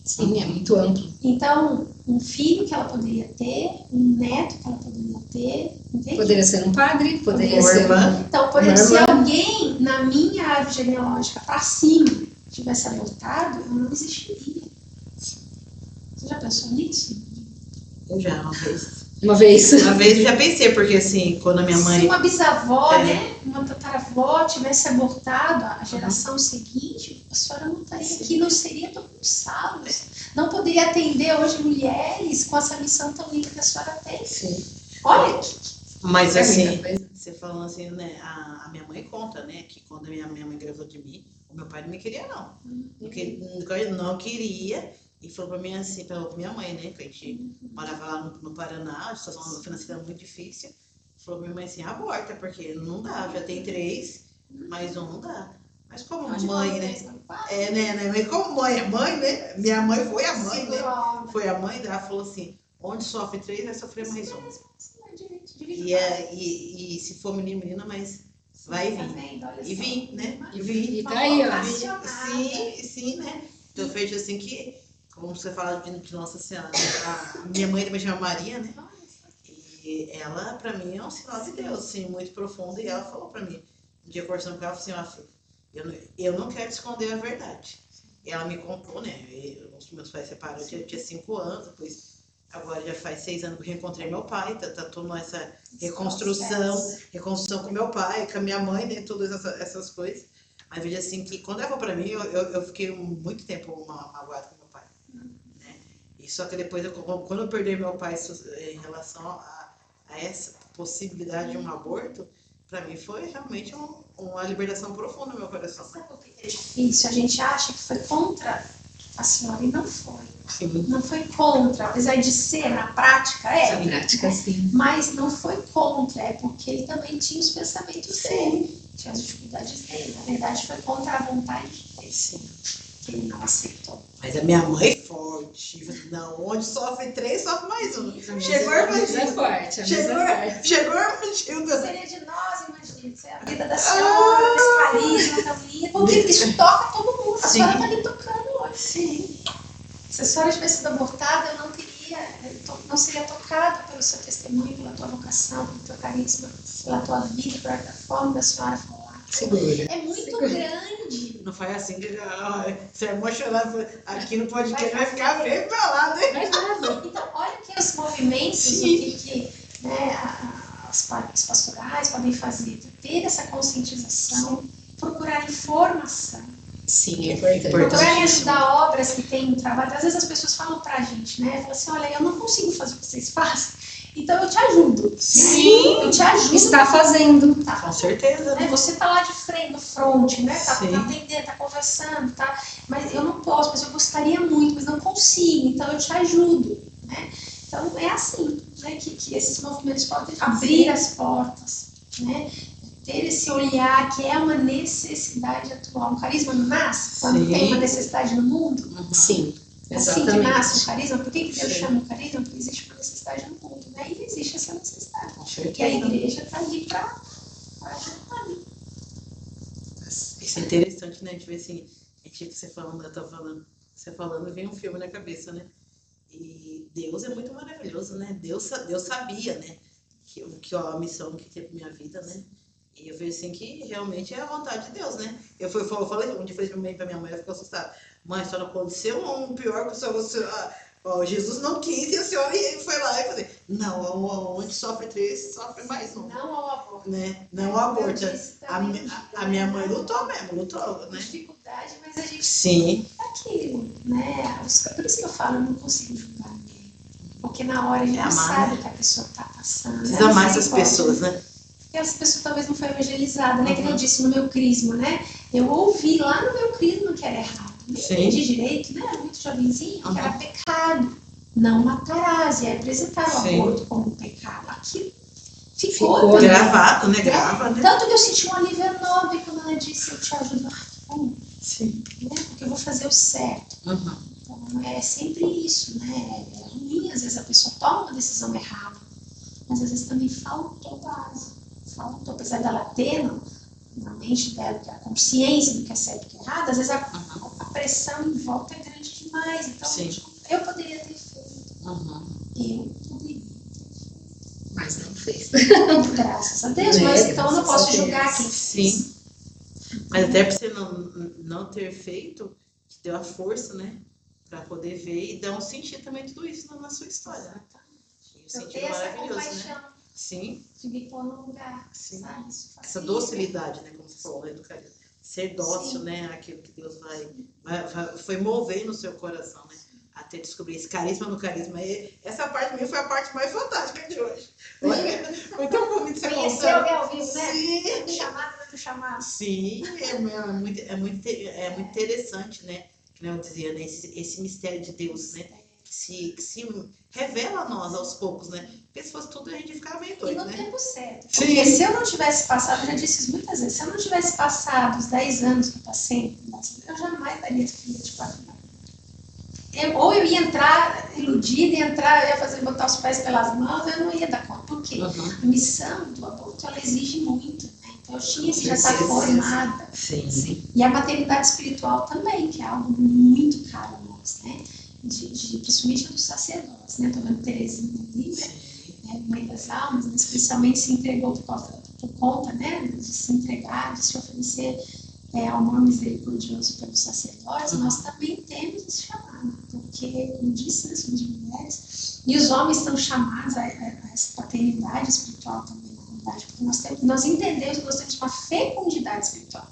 Sim, é muito amplo. Então, um filho que ela poderia ter, um neto que ela poderia ter, entende? Poderia ser um padre, poderia Uma ser irmã. Então, por exemplo, se alguém na minha árvore genealógica para cima tivesse abortado, eu não existiria. Você já pensou nisso? Eu já, uma vez. Uma vez. Uma vez eu já pensei, porque assim, quando a minha mãe... Se uma bisavó, né, uma tataravó tivesse abortado a geração seguinte, a senhora não estaria aqui, não seria do Salvos. Não poderia atender hoje mulheres com essa missão tão linda que a senhora tem. Sim. Olha, Mas É assim, muita coisa. você falando assim, né, a minha mãe conta, né, que quando a minha mãe engravidou de mim, o meu pai não me queria, não. Não queria, e falou pra mim assim, pra minha mãe, né, que a gente morava lá no Paraná, a situação financeira era muito difícil, falou pra minha mãe assim, aborta, porque não dá, já tem 3, mais um não dá. Mas como mãe, né, né, como mãe é mãe, né, minha mãe foi a mãe, né, foi a mãe dela, falou assim, onde sofre 3, vai sofrer mais um. E se for menina, mas vai vir. E vim, né? E tá aí, ó. Sim, né? Então eu vejo assim que, como você fala de Nossa Senhora, a minha mãe também chama Maria, né? E ela, pra mim, é um sinal de Deus, assim, muito profundo. E ela falou pra mim, um dia conversando com ela, assim, ó, eu não quero te esconder a verdade. E ela me contou, né? Os meus pais separaram, eu tinha 5 anos, depois... Agora já faz 6 anos que eu reencontrei meu pai, tá toda essa reconstrução com meu pai, com a minha mãe, né, todas essas coisas. Mas veja assim, que quando ela falou pra mim, eu fiquei muito tempo magoado com meu pai, né? E só que depois, quando eu perdi meu pai em relação a essa possibilidade de um aborto, pra mim foi realmente uma libertação profunda no meu coração. Sabe o que é difícil? A gente acha que foi contra a senhora e não foi. Sim. Não foi contra, apesar de ser na prática, Na prática, sim. mas não foi contra, é porque ele também tinha os pensamentos dele, tinha as dificuldades dele. Na verdade, foi contra a vontade dele, que ele não aceitou. Mas a minha mãe é forte, não, onde sofre 3, sofre mais um. Chegou a é forte, chegou a Matilda. Seria de nós, imagina, a vida da senhora, esse carisma tão lindo, porque isso toca todo mundo, a senhora está ali tocando hoje. Sim. Se a senhora tivesse sido abortada, eu não seria tocado pelo seu testemunho, pela tua vocação, pelo teu carisma, pela tua vida, pela forma da senhora falar. Segura. É muito grande. Não faz assim, que se é emocionado aqui no podcast, vai ficar bem pra lá, né? Mas nada. Então, olha que os movimentos, o que né, os pastorais podem fazer, ter essa conscientização, procurar informação. Sim, é importante. Procurarem ajudar obras que têm trabalho. Às vezes as pessoas falam pra gente, né? Falam assim, olha, eu não consigo fazer o que vocês fazem, então eu te ajudo. Sim, eu te ajudo. Está fazendo. Tá. Com certeza, né? Você tá lá de frente, no front, né? Tá Sim. atendendo, tá conversando, tá? Mas eu não posso, mas eu gostaria muito, mas não consigo, então eu te ajudo, né? Então é assim, né? Que esses movimentos podem abrir as portas, né? Ter esse olhar que é uma necessidade atual. Um carisma não nasce quando tem uma necessidade no mundo? Sim, Assim que nasce o carisma. Por que Deus Sim. chama o carisma? Porque existe uma necessidade no mundo, né? E existe essa necessidade. Com certeza. E a igreja está ali para ajudar. Isso é interessante, né? A gente vê assim, você falando, vem um filme na cabeça, né? E Deus é muito maravilhoso, né? Deus sabia, né? Que a missão que teve pra minha vida, né? E eu vejo assim que realmente é a vontade de Deus, né? Eu falei, um dia falei pra minha mãe, ela ficou assustada. Mãe, só não aconteceu um pior que o senhor. Jesus não quis e a senhora foi lá e falei, não, onde sofre 3, sofre mais um. Não ao aborto. Né? Não ao aborto. A minha mãe lutou mesmo, né? Dificuldade, mas a gente Sim. é aquilo, né? Por isso que eu falo, eu não consigo julgar ninguém. Porque na hora a gente amar, sabe né? o que a pessoa está passando. Precisa amar essas pessoas, né? Porque essa pessoa talvez não foi evangelizada, né? Que nem eu disse no meu crisma, né? Eu ouvi lá no meu crisma que era errado. Nem entendi direito, né? Era muito jovenzinho, que era pecado. Não matarás. E aí apresentaram o aborto como um pecado. Aquilo ficou gravado, né? Grava, né? Tanto que eu senti um alívio enorme quando ela disse, eu te ajudo. Sim. Né? Porque eu vou fazer o certo. Uhum. Então, Então é sempre isso, né? É ruim, às vezes a pessoa toma uma decisão errada, mas às vezes também faltou base. Faltou, apesar dela ter na mente dela a consciência do que é certo e que é errado, às vezes a pressão em volta é grande demais. Então, eu poderia ter feito. Eu poderia. Mas não fez. Graças a Deus, mas então eu não posso julgar quem fez. Sim. Mas até para você não ter feito, te deu a força, né? Para poder ver e dar um sentido também tudo isso na sua história. Né? E um sentido maravilhoso, né? Sim. De me pôr no lugar. Sim. Sabe? Essa docilidade, né? Como você falou, né? Do carinho. Ser dócil, né? Aquilo que Deus foi mover no seu coração, né? Até descobrir esse carisma no carisma. E essa parte minha foi a parte mais fantástica de hoje. Olha, foi tão bonito você conheceu alguém ao vivo, né? Sim. Do chamado. Sim, é muito interessante, né? Que eu dizia, né? Esse mistério de Deus, né? Que se revela a nós aos poucos, né? Porque se fosse tudo a gente ficava meio doido, né? E no né? tempo certo. Porque se eu não tivesse passado, eu já disse isso muitas vezes, se eu não tivesse passado os 10 anos que eu passei, eu jamais daria filha de 4 anos. Ou eu ia entrar iludida, eu ia botar os pés pelas mãos, eu não ia dar conta. Por quê? A missão do aborto, ela exige muito, né? Então eu tinha que já estar formada. Sim. E a maternidade espiritual também, que é algo muito caro a nós, né? Principalmente dos sacerdotes, né? Estou vendo Terezinha ali, né? Mãe das almas, né? Especialmente se entregou por conta, né? De se entregar, de se oferecer ao amor misericordioso pelos sacerdotes. Nós também temos esse chamado, porque, como disse, nós somos mulheres, e os homens estão chamados a essa paternidade espiritual também na comunidade, porque nós entendemos que nós temos uma fecundidade espiritual.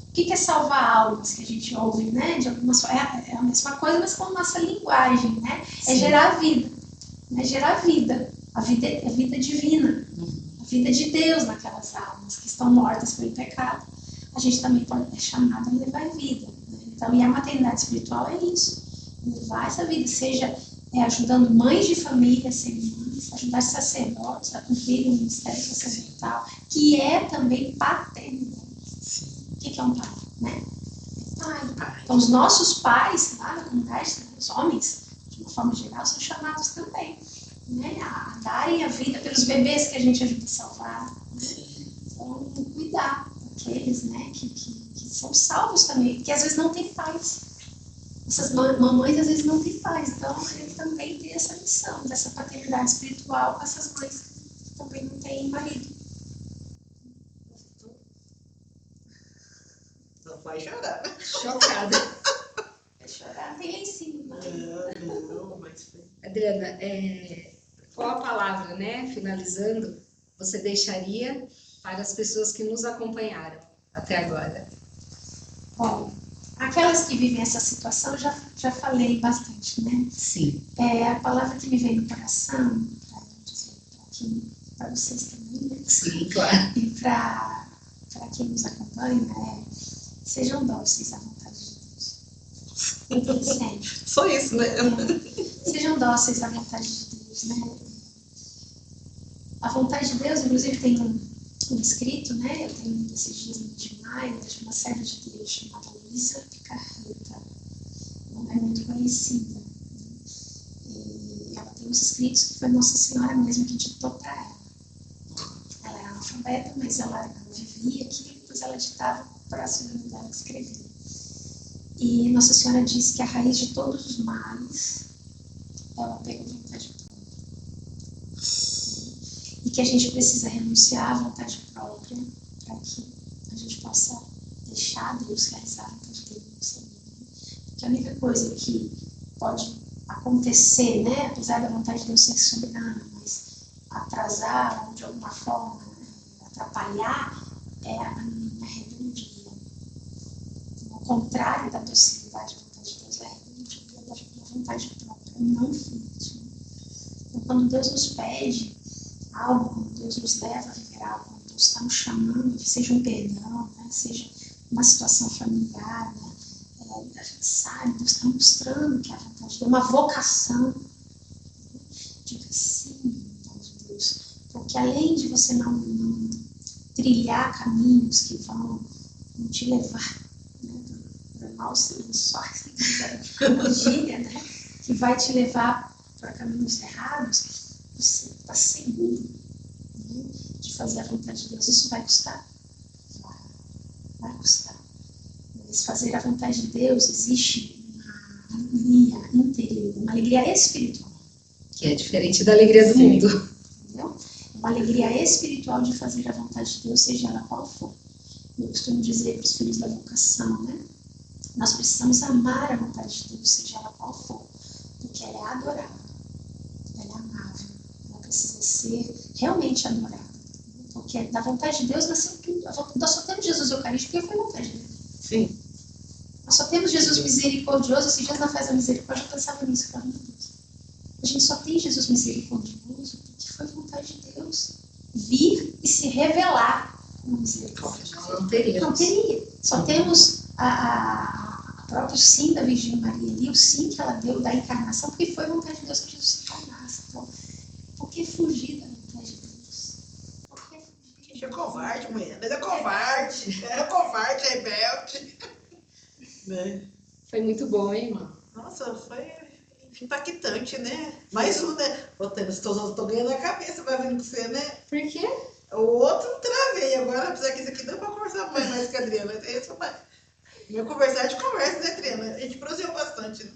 O que é salvar almas, que a gente ouve, né? De algumas é a mesma coisa, mas com a nossa linguagem, né? É gerar vida, né? Gerar vida, a vida divina, a vida de Deus naquelas almas que estão mortas pelo pecado. A gente também é chamado a levar vida, né? Então, e a maternidade espiritual é isso, levar essa vida, seja ajudando mães de família a serem mães, ajudar sacerdotes a cumprir o ministério sacerdotal, que é também paternidade. O que é um pai, né? Pai. Então, os nossos pais lá na comunidade, os homens, de uma forma geral, são chamados também, né? A darem a vida pelos bebês que a gente ajuda a salvar, né? Então, cuidar daqueles, né, que são salvos também, que às vezes não têm pais. Essas mamães às vezes não têm pais, então ele também tem essa missão dessa paternidade espiritual com essas mães que também não têm marido. Não vai chorar. Chocada. Vai chorar, tem lá em cima. Não, mas... Adriana, qual a palavra, né, finalizando, você deixaria para as pessoas que nos acompanharam até agora? Bom, aquelas que vivem essa situação, já falei bastante, né? Sim. A palavra que me vem no coração, para vocês também, né? Sim, claro. E para quem nos acompanha, sejam dóceis à vontade de Deus. Sempre. Só isso, né? Sejam dóceis à vontade de Deus, né? A vontade de Deus, inclusive, tem um escrito, né? Eu tenho esses dias no de maio, de uma serva de Deus chamada Luísa Picarreta. Ela é muito conhecida. E ela tem uns escritos que foi Nossa Senhora mesmo que ditou para ela. Ela era analfabeta, mas ela vivia aqui e depois ela ditava para a filha dela escrever. E Nossa Senhora disse que a raiz de todos os males é o apego à vontade própria. E que a gente precisa renunciar à vontade própria para que a gente possa deixar Deus realizar a vontade dele no nossa vida. Porque a única coisa que pode acontecer, né, apesar da vontade de Deus ser soberana, mas atrasar ou de alguma forma atrapalhar, é a minha rebeldia. Ao contrário da docilidade da vontade de Deus, é a rebeldia da vontade própria. Eu não fiz. Então, quando Deus nos pede algo, quando Deus nos leva a viver algo, quando Deus está nos chamando, seja um perdão, né, seja uma situação familiar, né, a gente sabe, Deus está mostrando que a vontade de Deus, uma vocação, diga sim, vontade de Deus, porque além de você não trilhar caminhos que vão te levar, né, para mal seu lençóis, vigília, né? Que vai te levar para caminhos errados, você está seguro, né, de fazer a vontade de Deus. Isso vai custar? Vai custar. Mas fazer a vontade de Deus existe uma alegria interior, uma alegria espiritual. Que é diferente da alegria do mundo. Entendeu? Uma alegria espiritual de fazer a vontade de Deus, seja ela qual for. Eu costumo dizer para os filhos da vocação, né? Nós precisamos amar a vontade de Deus, seja ela qual for, porque ela é adorável, ela é amável, ela precisa ser realmente adorada. Porque da vontade de Deus nasceu tudo. Nós só temos Jesus Eucarístico porque foi vontade de Deus. Sim. Nós só temos Jesus misericordioso. Esses dias na festa da misericórdia eu pensava nisso, falando, meu Deus. A gente só tem Jesus misericordioso porque foi vontade de Deus vir e se revelar como misericórdia. Não teria. Não teria. Só temos a próprio sim da Virgem Maria ali, o sim que ela deu da encarnação, porque foi vontade de Deus que Jesus se encarnasse. Então, por que fugir da vontade de Deus? Por que fugir? A gente é covarde, mulher. Mas é covarde. É covarde, é rebelde. Né? Foi muito bom, hein, irmã? Nossa, foi impactante, né? Mais um, né? Tô ganhando a cabeça, vai vindo com você, né? Por quê? O outro travei. Agora, apesar que isso aqui deu pra conversar mais com a Adriana. Meu conversar, a gente conversa, né, Adriana? A gente prosseguiu bastante, né?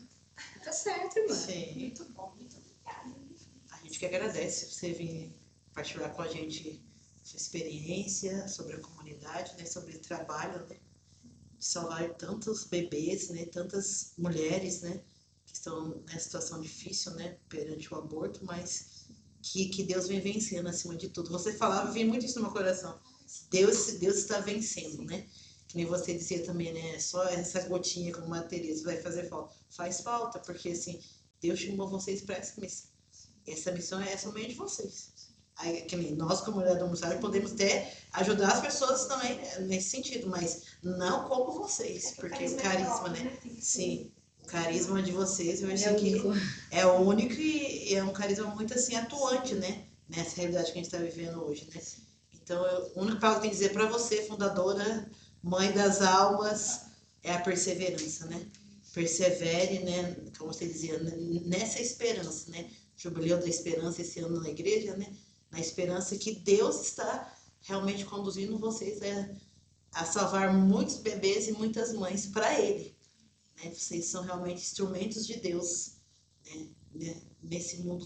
Tá certo, irmã. Sim. Muito bom, muito obrigada. A gente que agradece você vir partilhar com a gente sua experiência sobre a comunidade, né? Sobre o trabalho, né? De salvar tantos bebês, né? Tantas mulheres, né? Que estão nessa situação difícil, né? Perante o aborto, mas que Deus vem vencendo acima de tudo. Você falava, vinha muito isso no meu coração. Deus está vencendo, né? Que nem você dizia também, né? Só essa gotinha, como a Teresa, vai fazer falta. Faz falta, porque assim, Deus chamou vocês para essa missão. Essa missão é somente vocês. Aí, que nem nós, comunidade do Mussário, podemos até ajudar as pessoas também, né, nesse sentido, mas não como vocês, porque o carisma, né? Sim, o carisma de vocês, eu acho que é o único e é um carisma muito assim atuante, né? Nessa realidade que a gente está vivendo hoje, né? Então, o único que eu tenho que dizer para você, fundadora, mãe das almas, é a perseverança, né? Persevere, né? Como você dizia, nessa esperança, né? Jubileu da esperança esse ano na igreja, né? Na esperança que Deus está realmente conduzindo vocês a salvar muitos bebês e muitas mães para Ele, né? Vocês são realmente instrumentos de Deus, né? Nesse mundo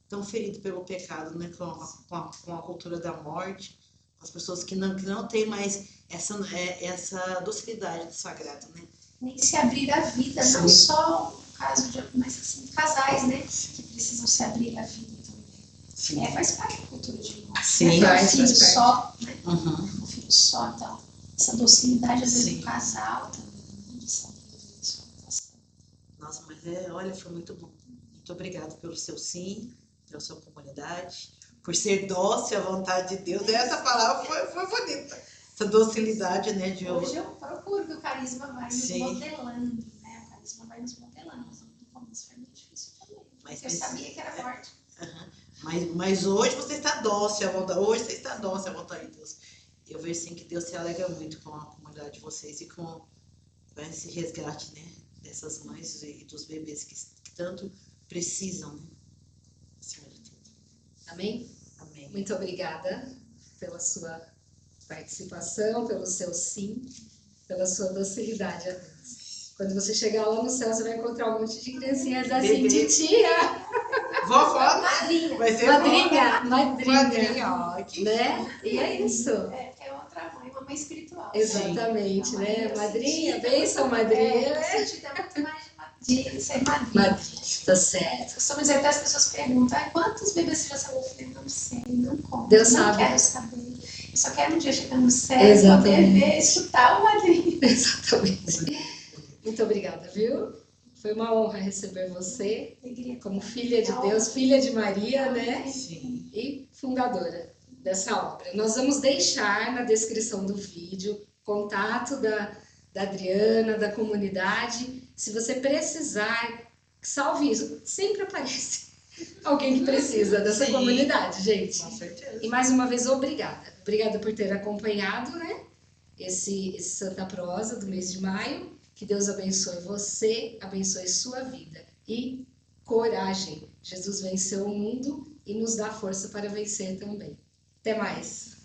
tão ferido pelo pecado, né? Com a cultura da morte, com as pessoas que não têm mais essa docilidade do sagrado, né? Nem se abrir à vida, Sim. não só no caso de mas assim, casais, né? Que precisam se abrir à vida também. Sim. Faz parte da cultura de morte. Sim, né? faz Um filho parte. só, né? Uhum. Um filho só, então, essa docilidade às vezes Sim. do casal também, de se abrir à vida. Nossa, mas olha, foi muito bom. Muito obrigada pelo seu sim, pela sua comunidade, por ser dócil à vontade de Deus. Essa palavra foi bonita. Essa docilidade, né? De Hoje eu procuro que o carisma vai nos Sim. modelando, né? O carisma vai nos modelando, mas no começo foi muito difícil também. Mas Porque eu sabia que era morte. Mas hoje você está dócil à vontade. Hoje você está dócil à vontade de Deus. Eu vejo sim que Deus se alegra muito com a comunidade de vocês e com esse resgate, né? Dessas mães e dos bebês que tanto precisam, né? Acima de tudo. Amém? Amém. Muito obrigada pela sua participação, pelo seu sim, pela sua docilidade a Deus. Quando você chegar lá no céu, você vai encontrar um monte de criancinhas assim, Bebê. titia, Vovó, Madrinha. vai ser madrinha, madrinha, ó, que né? E é isso. É outra mãe, uma mãe espiritual. Exatamente, Então, né? eu Madrinha, senti bênção, muito- madrinha. Eu senti muito mais de ser madrinha. Madrinha, tá certo. Costumo dizer, até as pessoas perguntam, quantos bebês você já salvou? Eu falei, não sei, não conto. Deus não sabe. quero saber. Eu só quero um dia chegar no céu, Exatamente. poder ver, escutar o madrinho. Exatamente. Muito obrigada, viu? Foi uma honra receber você Alegria. como filha de Deus, filha de Maria, né? Sim. E fundadora dessa obra. Nós vamos deixar na descrição do vídeo contato da Adriana, da comunidade. Se você precisar, salve isso. Sempre aparece alguém que precisa dessa Sim. comunidade, gente. Com certeza. E mais uma vez, obrigada. Obrigada por ter acompanhado, né? Esse Santa Prosa do mês de maio. Que Deus abençoe você, abençoe sua vida. E coragem. Jesus venceu o mundo e nos dá força para vencer também. Até mais!